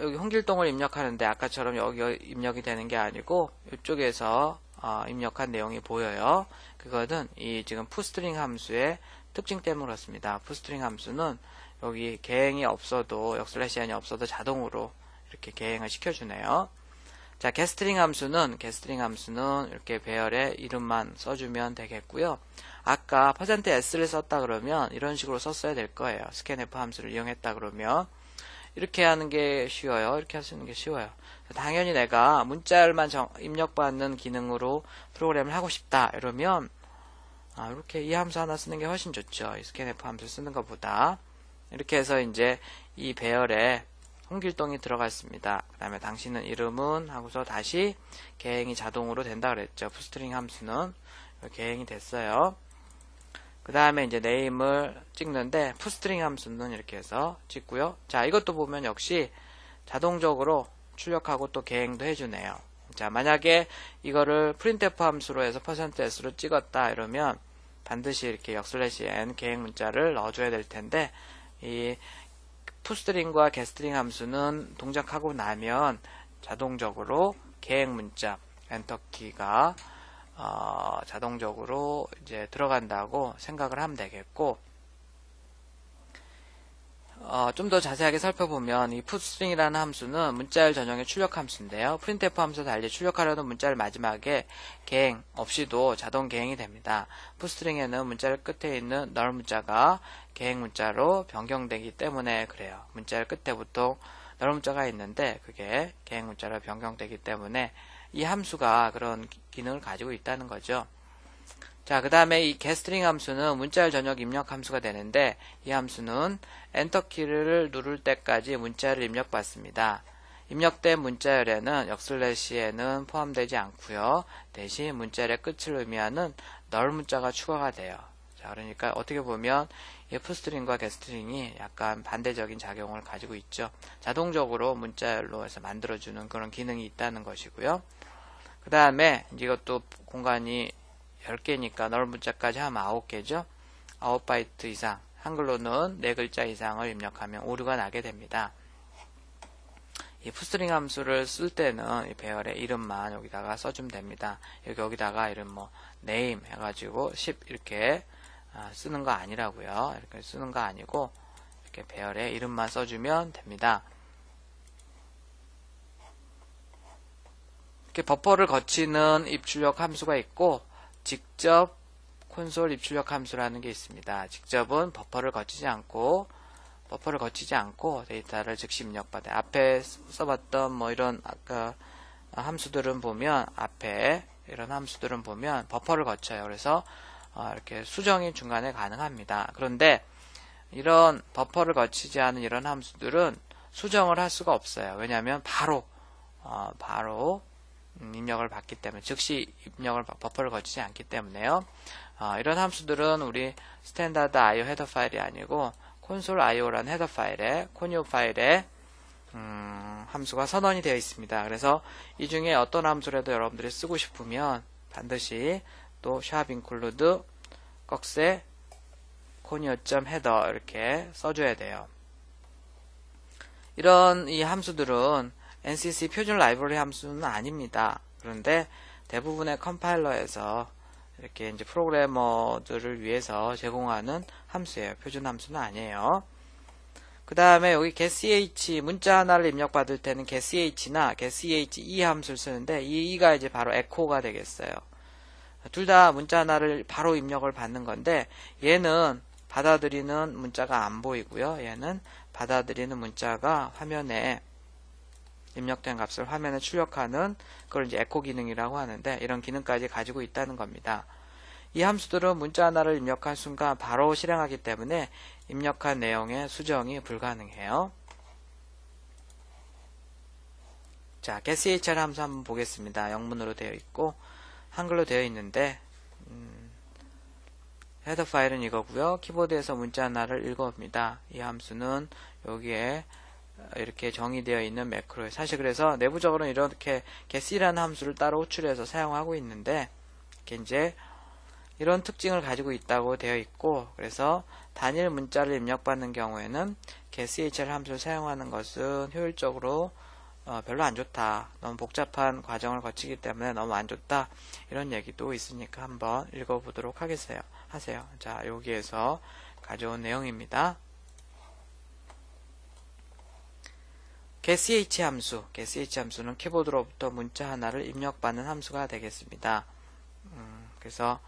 여기 홍길동을 입력하는데 아까처럼 여기 입력이 되는 게 아니고 이쪽에서 입력한 내용이 보여요. 그거는 이 지금 putString 함수의 특징 때문에 그렇습니다. putString 함수는 여기 계행이 없어도, 역슬래시안이 없어도 자동으로 이렇게 계행을 시켜주네요. 자, getString 함수는 이렇게 배열에 이름만 써주면 되겠고요. 아까 %s를 썼다 그러면 이런 식으로 썼어야 될 거예요. scanf 함수를 이용했다 그러면 이렇게 하는 게 쉬워요. 이렇게 하시는 게 쉬워요. 당연히 내가 문자열만 입력받는 기능으로 프로그램을 하고 싶다 이러면 이렇게 이 함수 하나 쓰는 게 훨씬 좋죠. 이 scanf 함수 쓰는 것보다. 이렇게 해서 이제 이 배열에 홍길동이 들어갔습니다. 그 다음에 당신은 이름은 하고서 다시 개행이 자동으로 된다 그랬죠. 푸스트링 함수는 개행이 됐어요. 그 다음에 이제 네임을 찍는데 푸스트링 함수는 이렇게 해서 찍고요. 자, 이것도 보면 역시 자동적으로 출력하고 또 개행도 해주네요. 자, 만약에 이거를 printf 함수로 해서 %s로 찍었다 이러면 반드시 이렇게 \n 개행 문자를 넣어줘야 될 텐데 이 푸스트링과 getString 함수는 동작하고 나면 자동적으로 개행 문자 엔터키가 자동적으로 이제 들어간다고 생각을 하면 되겠고, 좀 더 자세하게 살펴보면 이 푸스트링이라는 함수는 문자열 전용의 출력 함수인데요. printf 함수와 달리 출력하려는 문자를 마지막에 개행 없이도 자동 개행이 됩니다. 푸스트링에는 문자열 끝에 있는 null 문자가 개행 문자로 변경되기 때문에 그래요. 문자열 끝에 보통 null 문자가 있는데 그게 개행 문자로 변경되기 때문에 이 함수가 그런 기능을 가지고 있다는 거죠. 자, 그 다음에 이 getString 함수는 문자열 전용 입력 함수가 되는데 이 함수는 엔터키를 누를 때까지 문자열을 입력받습니다. 입력된 문자열에는 역슬래시에는 포함되지 않고요. 대신 문자열의 끝을 의미하는 null 문자가 추가가 돼요. 자, 그러니까 어떻게 보면 이 푸스트링과 getString이 약간 반대적인 작용을 가지고 있죠. 자동적으로 문자열로 해서 만들어주는 그런 기능이 있다는 것이고요. 그 다음에 이것도 공간이 10개니까 null 문자까지 하면 9개죠. 9바이트 이상, 한글로는 4글자 이상을 입력하면 오류가 나게 됩니다. 이 푸스트링 함수를 쓸 때는 이 배열의 이름만 여기다가 써주면 됩니다. 여기다가 이름 name 해가지고 10 이렇게 쓰는 거 아니라고요. 이렇게 쓰는 거 아니고 이렇게 배열의 이름만 써주면 됩니다. 이렇게 버퍼를 거치는 입출력 함수가 있고 직접 콘솔 입출력 함수라는 게 있습니다. 직접은 버퍼를 거치지 않고 데이터를 즉시 입력받아요. 앞에 써봤던 이런 아까 함수들은 보면 이런 함수들은 보면 버퍼를 거쳐요. 그래서 이렇게 수정이 중간에 가능합니다. 그런데 이런 버퍼를 거치지 않은 이런 함수들은 수정을 할 수가 없어요. 왜냐하면 바로 입력을 받기 때문에 즉시 입력을 버퍼를 거치지 않기 때문에요. 이런 함수들은 우리 스탠다드 IO 헤더 파일이 아니고 콘솔 IO라는 헤더 파일에 conio 파일에 함수가 선언이 되어 있습니다. 그래서 이 중에 어떤 함수라도 여러분들이 쓰고 싶으면 반드시 또 샵_include 꺽쇠 conio.header 이렇게 써줘야 돼요. 이런 이 함수들은 NCC 표준 라이브러리 함수는 아닙니다. 그런데 대부분의 컴파일러에서 이렇게 이제 프로그래머들을 위해서 제공하는 함수예요. 표준 함수는 아니에요. 그 다음에 여기 getch 문자 하나를 입력받을 때는 getch나 getche 함수를 쓰는데 이 e가 이제 바로 echo가 되겠어요. 둘 다 문자 하나를 바로 입력을 받는 건데 얘는 받아들이는 문자가 안 보이고요. 얘는 받아들이는 문자가 화면에 입력된 값을 화면에 출력하는 그걸 이제 에코 기능이라고 하는데 이런 기능까지 가지고 있다는 겁니다. 이 함수들은 문자 하나를 입력한 순간 바로 실행하기 때문에 입력한 내용의 수정이 불가능해요. 자, getChr 함수 한번 보겠습니다. 영문으로 되어 있고 한글로 되어 있는데 헤더 파일은 이거고요. 키보드에서 문자 하나를 읽어옵니다. 이 함수는 여기에 이렇게 정의되어 있는 매크로에 사실 그래서 내부적으로는 이렇게 getC라는 함수를 따로 호출해서 사용하고 있는데 이렇게 이제 이런 특징을 가지고 있다고 되어 있고 그래서 단일 문자를 입력받는 경우에는 getChr 함수를 사용하는 것은 효율적으로 별로 안 좋다. 너무 복잡한 과정을 거치기 때문에 너무 안 좋다. 이런 얘기도 있으니까 한번 읽어보도록 하세요. 자, 여기에서 가져온 내용입니다. getch 함수는 키보드로부터 문자 하나를 입력받는 함수가 되겠습니다. 그래서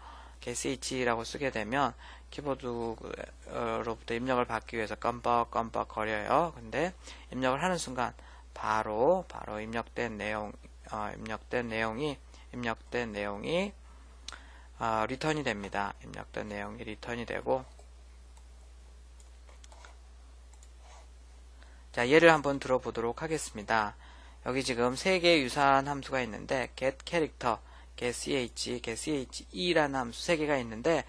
getH라고 쓰게 되면 키보드로부터 입력을 받기 위해서 껌뻑껌뻑 거려요. 근데 입력을 하는 순간 바로 입력된 내용이 리턴이 됩니다. 입력된 내용이 리턴이 되고, 자, 예를 한번 들어보도록 하겠습니다. 여기 지금 3개의 유사한 함수가 있는데 get character, get che라는 함수 3개가 있는데,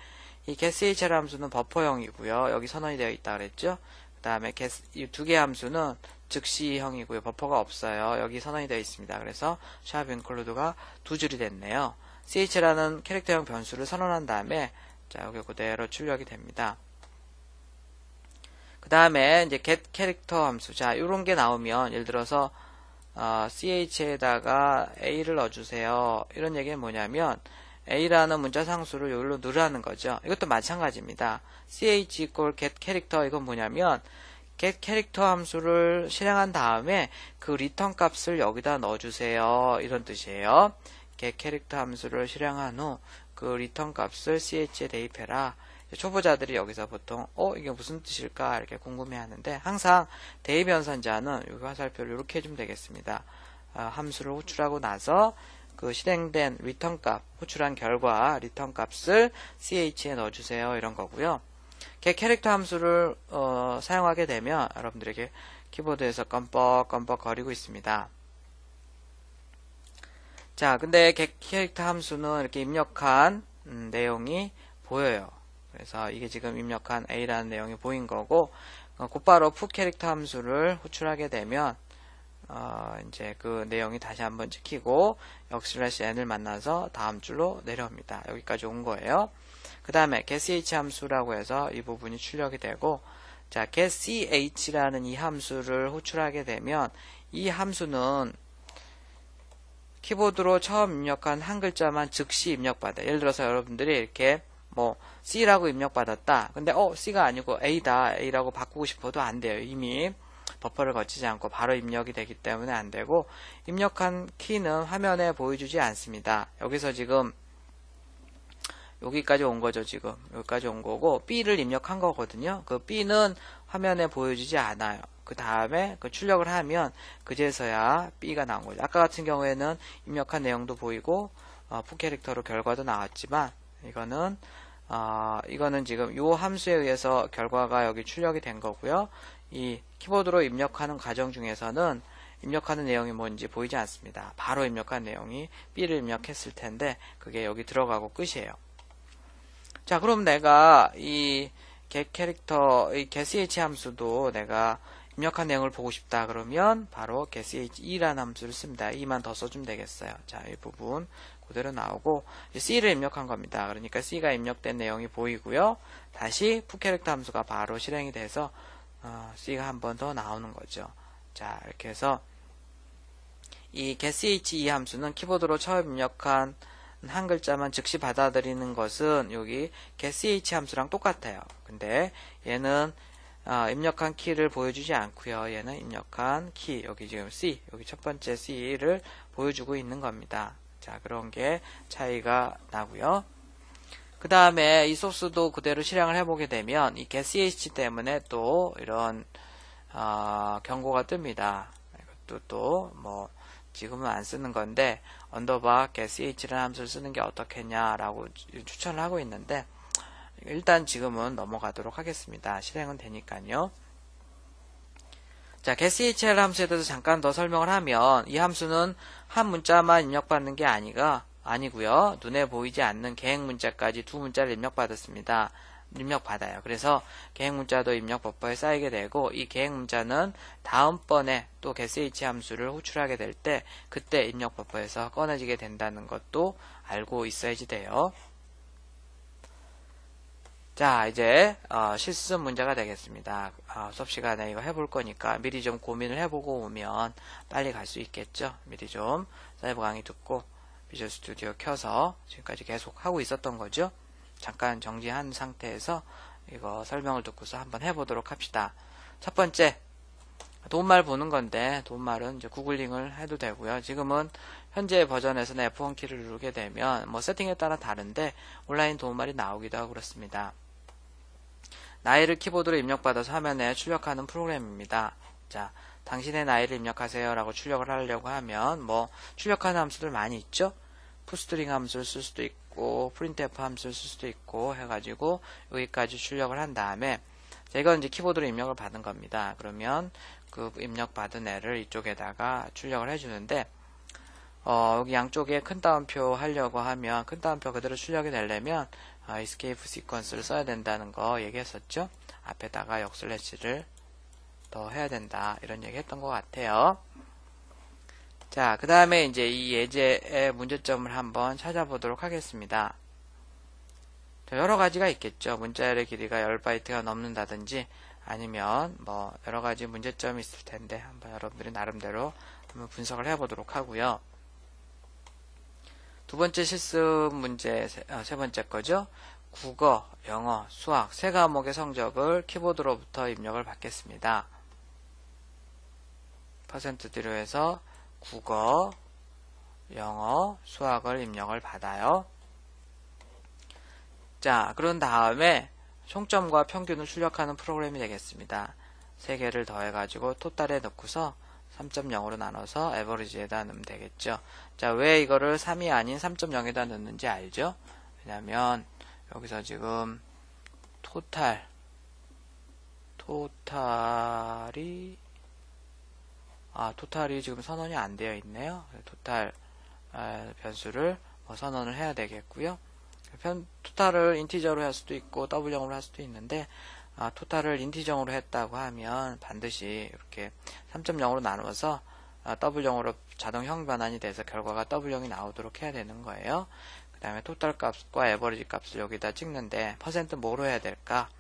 이 getch라는 함수는 버퍼형이고요. 여기 선언이 되어 있다 그랬죠. 그 다음에 이 2개 함수는 즉시형이고요. 버퍼가 없어요. 여기 선언이 되어 있습니다. 그래서 sharp include가 2줄이 됐네요. ch라는 캐릭터형 변수를 선언한 다음에, 자, 여기 그대로 출력이 됩니다. 그 다음에 이제 get character 함수, 자, 요런 게 나오면 예를 들어서 ch에다가 a를 넣어주세요. 이런 얘기는 뭐냐면 a라는 문자 상수를 여기로 넣으라는 거죠. 이것도 마찬가지입니다. ch equal get character, 이건 뭐냐면 get character 함수를 실행한 다음에 그 리턴 값을 여기다 넣어주세요. 이런 뜻이에요. get character 함수를 실행한 후 그 리턴 값을 ch에 대입해라. 초보자들이 여기서 보통 이게 무슨 뜻일까 이렇게 궁금해하는데, 항상 대입 연산자는 여기 화살표를 이렇게 해주면 되겠습니다. 함수를 호출하고 나서 그 실행된 리턴 값, 호출한 결과 리턴 값을 ch에 넣어주세요. 이런 거고요. get 캐릭터 함수를 사용하게 되면 여러분들에게 키보드에서 껌뻑껌뻑 거리고 있습니다. 자, 근데 get 캐릭터 함수는 이렇게 입력한 내용이 보여요. 그래서 이게 지금 입력한 A라는 내용이 보인 거고, 곧바로 put 캐릭터 함수를 호출하게 되면 이제 그 내용이 다시 한번 찍히고 역/n을 만나서 다음 줄로 내려옵니다. 여기까지 온 거예요. 그 다음에 getch 함수라고 해서 이 부분이 출력이 되고, 자, getch라는 이 함수를 호출하게 되면 이 함수는 키보드로 처음 입력한 한 글자만 즉시 입력받아요. 예를 들어서 여러분들이 이렇게 C라고 입력받았다. 근데 C가 아니고 A다. A라고 바꾸고 싶어도 안 돼요. 이미 버퍼를 거치지 않고 바로 입력이 되기 때문에 안 되고, 입력한 키는 화면에 보여주지 않습니다. 여기서 지금 여기까지 온 거죠. 지금 여기까지 온 거고, B를 입력한 거거든요. 그 B는 화면에 보여주지 않아요. 그 다음에 그 출력을 하면 그제서야 B가 나온 거죠. 아까 같은 경우에는 입력한 내용도 보이고 put 캐릭터로 결과도 나왔지만, 이거는 지금 요 함수에 의해서 결과가 여기 출력이 된 거고요. 이 키보드로 입력하는 과정 중에서는 입력하는 내용이 뭔지 보이지 않습니다. 바로 입력한 내용이 B를 입력했을 텐데 그게 여기 들어가고 끝이에요. 자, 그럼 내가 이 getch 함수도 내가 입력한 내용을 보고 싶다 그러면 바로 getch라는 함수를 씁니다. e만 더 써주면 되겠어요. 자, 이 부분 그대로 나오고, C를 입력한 겁니다. 그러니까 C가 입력된 내용이 보이고요. 다시 put 캐릭터 함수가 바로 실행이 돼서 C가 한 번 더 나오는 거죠. 자, 이렇게 해서 이 getch 함수는 키보드로 처음 입력한 한 글자만 즉시 받아들이는 것은 여기 getch 함수랑 똑같아요. 근데 얘는 입력한 키를 보여주지 않고요. 얘는 입력한 키, 여기 지금 C, 여기 첫 번째 C를 보여주고 있는 겁니다. 자, 그런 게 차이가 나고요. 그 다음에 이 소스도 그대로 실행을 해보게 되면 이 getch 때문에 또 이런 경고가 뜹니다. 이것도 또 지금은 안 쓰는 건데 언더바 getch라는 함수를 쓰는 게 어떻겠냐라고 추천을 하고 있는데, 일단 지금은 넘어가도록 하겠습니다. 실행은 되니까요. 자, getch라는 함수에 대해서 잠깐 더 설명을 하면, 이 함수는 한 문자만 입력받는 게 아니고요. 눈에 보이지 않는 계획 문자까지 두 문자를 입력받아요. 그래서 계획 문자도 입력 버퍼에 쌓이게 되고, 이 계획 문자는 다음번에 또 getch 함수를 호출하게 될 때 그때 입력 버퍼에서 꺼내지게 된다는 것도 알고 있어야지 돼요. 자, 이제 실습 문제가 되겠습니다. 수업 시간에 이거 해볼 거니까 미리 좀 고민을 해보고 오면 빨리 갈 수 있겠죠. 미리 좀 사이버 강의 듣고 비주얼 스튜디오 켜서 지금까지 계속 하고 있었던 거죠. 잠깐 정지한 상태에서 이거 설명을 듣고서 한번 해보도록 합시다. 첫 번째, 도움말 보는 건데, 도움말은 이제 구글링을 해도 되고요. 지금은 현재 버전에서는 F1 키를 누르게 되면 뭐 세팅에 따라 다른데 온라인 도움말이 나오기도 하고 그렇습니다. 나이를 키보드로 입력받아서 화면에 출력하는 프로그램입니다. 자, 당신의 나이를 입력하세요 라고 출력을 하려고 하면 뭐 출력하는 함수들 많이 있죠. 푸스트링 함수를 쓸 수도 있고 프린트f 함수를 쓸 수도 있고 해가지고 여기까지 출력을 한 다음에 자, 이건 이제 키보드로 입력을 받은 겁니다. 그러면 그 입력받은 애를 이쪽에다가 출력을 해주는데 여기 양쪽에 큰 따옴표 하려고 하면 큰 따옴표 그대로 출력이 되려면 escape sequence를 써야 된다는 거 얘기했었죠. 앞에다가 역슬래시를 더 해야 된다 이런 얘기 했던 것 같아요. 자, 그 다음에 이제 이 예제의 문제점을 한번 찾아보도록 하겠습니다. 자, 여러 가지가 있겠죠. 문자열의 길이가 10바이트가 넘는다든지 아니면 뭐 여러 가지 문제점이 있을 텐데 한번 여러분들이 나름대로 한번 분석을 해보도록 하고요. 두 번째 실습 문제 세 번째 거죠. 국어, 영어, 수학 세 과목의 성적을 키보드로부터 입력을 받겠습니다. %D로 해서 국어, 영어, 수학을 입력을 받아요. 자, 그런 다음에 총점과 평균을 출력하는 프로그램이 되겠습니다. 세 개를 더해가지고 토탈에 넣고서 3.0으로 나눠서 에버리지에다 넣으면 되겠죠. 자, 왜 이거를 3이 아닌 3.0에다 넣는지 알죠? 왜냐면 여기서 지금 토탈이 지금 선언이 안 되어 있네요. 토탈 변수를 선언을 해야 되겠고요. 토탈을 인티저로 할 수도 있고 더블형으로 할 수도 있는데 토탈을 인티저로 했다고 하면 반드시 이렇게 3.0으로 나누어서 더블형으로 자동 형 변환이 돼서 결과가 더블형이 나오도록 해야 되는 거예요. 그 다음에 토탈 값과 에버리지 값을 여기다 찍는데 퍼센트 뭐로 해야 될까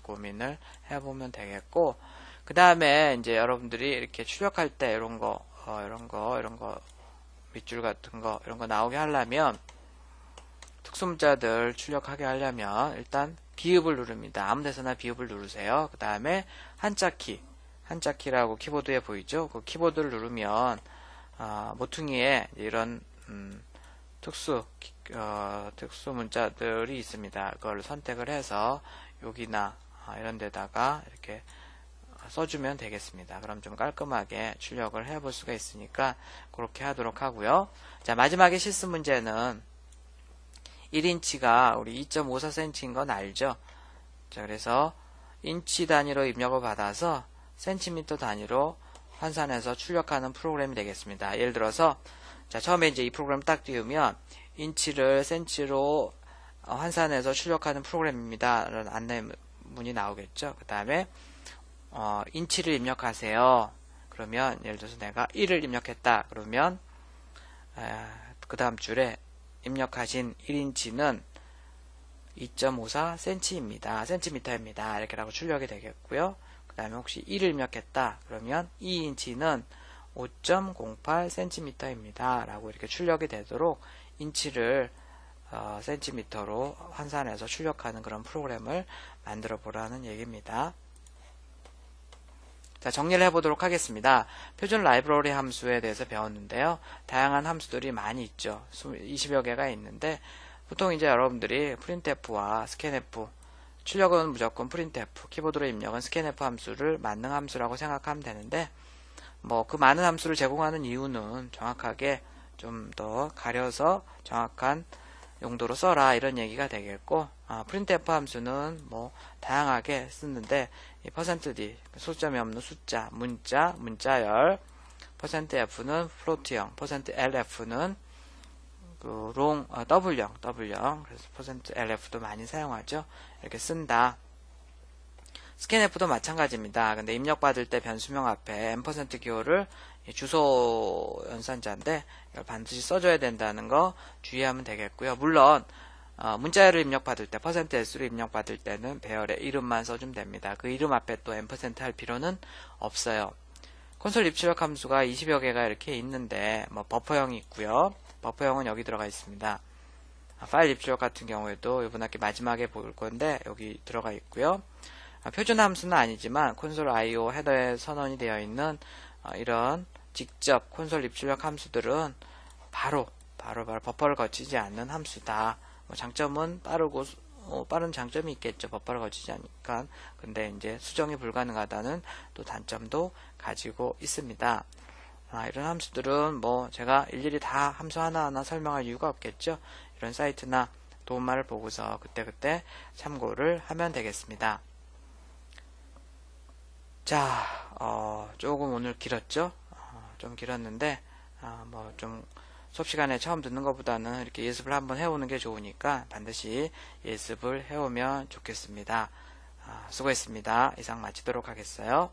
고민을 해보면 되겠고, 그 다음에 이제 여러분들이 이렇게 출력할 때 이런 거 밑줄 같은 거 이런 거 나오게 하려면 특수문자들 출력하게 하려면 일단 비읍을 누릅니다. 아무 데서나 비읍을 누르세요. 그 다음에 한자키라고 키보드에 보이죠? 그 키보드를 누르면 모퉁이에 이런 특수 문자들이 있습니다. 그걸 선택을 해서 여기나 이런 데다가 이렇게 써주면 되겠습니다. 그럼 좀 깔끔하게 출력을 해볼 수가 있으니까 그렇게 하도록 하고요. 자, 마지막에 실습 문제는 1인치가 우리 2.54cm인 건 알죠? 자, 그래서 인치 단위로 입력을 받아서 센티미터 단위로 환산해서 출력하는 프로그램이 되겠습니다. 예를 들어서 자, 처음에 이제 이 프로그램 딱 띄우면 인치를 센치로 환산해서 출력하는 프로그램입니다. 라는 안내문이 나오겠죠. 그 다음에 인치를 입력하세요. 그러면 예를 들어서 내가 1을 입력했다. 그러면 그 다음 줄에 입력하신 1인치는 2.54cm입니다. 센티미터입니다. 이렇게라고 출력이 되겠고요. 그 다음에 혹시 1을 입력했다. 그러면 2인치는 5.08cm입니다. 라고 이렇게 출력이 되도록 인치를 센티미터로 환산해서 출력하는 그런 프로그램을 만들어 보라는 얘기입니다. 자, 정리를 해보도록 하겠습니다. 표준 라이브러리 함수에 대해서 배웠는데요. 다양한 함수들이 많이 있죠. 20여 개가 있는데 보통 이제 여러분들이 printf와 scanf, 출력은 무조건 printf, 키보드로 입력은 scanf 함수를 만능 함수라고 생각하면 되는데 뭐 그 많은 함수를 제공하는 이유는 정확하게 좀 더 가려서 정확한 용도로 써라 이런 얘기가 되겠고, printf 함수는 뭐 다양하게 쓰는데 이 %d 소점이 없는 숫자, 문자열, %f는 플로트형, %lf는 그 더블형, 그래서 %lf도 많이 사용하죠. 이렇게 쓴다. scanf도 마찬가지입니다. 근데 입력받을 때 변수명 앞에 M% 기호를 주소 연산자인데 이걸 반드시 써줘야 된다는 거 주의하면 되겠고요. 물론 문자열을 입력받을 때 %s로 입력받을 때는 배열의 이름만 써주면 됩니다. 그 이름 앞에 또 M% 할 필요는 없어요. 콘솔 입출력 함수가 20여 개가 이렇게 있는데 뭐 버퍼형이 있고요. 버퍼형은 여기 들어가 있습니다. 파일 입출력 같은 경우에도 이번 학기 마지막에 볼 건데 여기 들어가 있고요. 표준 함수는 아니지만 콘솔 IO 헤더에 선언이 되어 있는 이런 직접 콘솔 입출력 함수들은 바로 버퍼를 거치지 않는 함수다. 뭐 장점은 빠른 장점이 있겠죠. 버퍼를 거치지 않으니까. 근데 이제 수정이 불가능하다는 또 단점도 가지고 있습니다. 이런 함수들은 뭐 제가 일일이 다 함수 하나하나 설명할 이유가 없겠죠. 이런 사이트나 도움말을 보고서 그때그때 참고를 하면 되겠습니다. 자, 조금 오늘 길었죠? 좀 길었는데, 뭐 좀 수업 시간에 처음 듣는 것보다는 이렇게 예습을 한번 해오는 게 좋으니까 반드시 예습을 해오면 좋겠습니다. 수고했습니다. 이상 마치도록 하겠어요.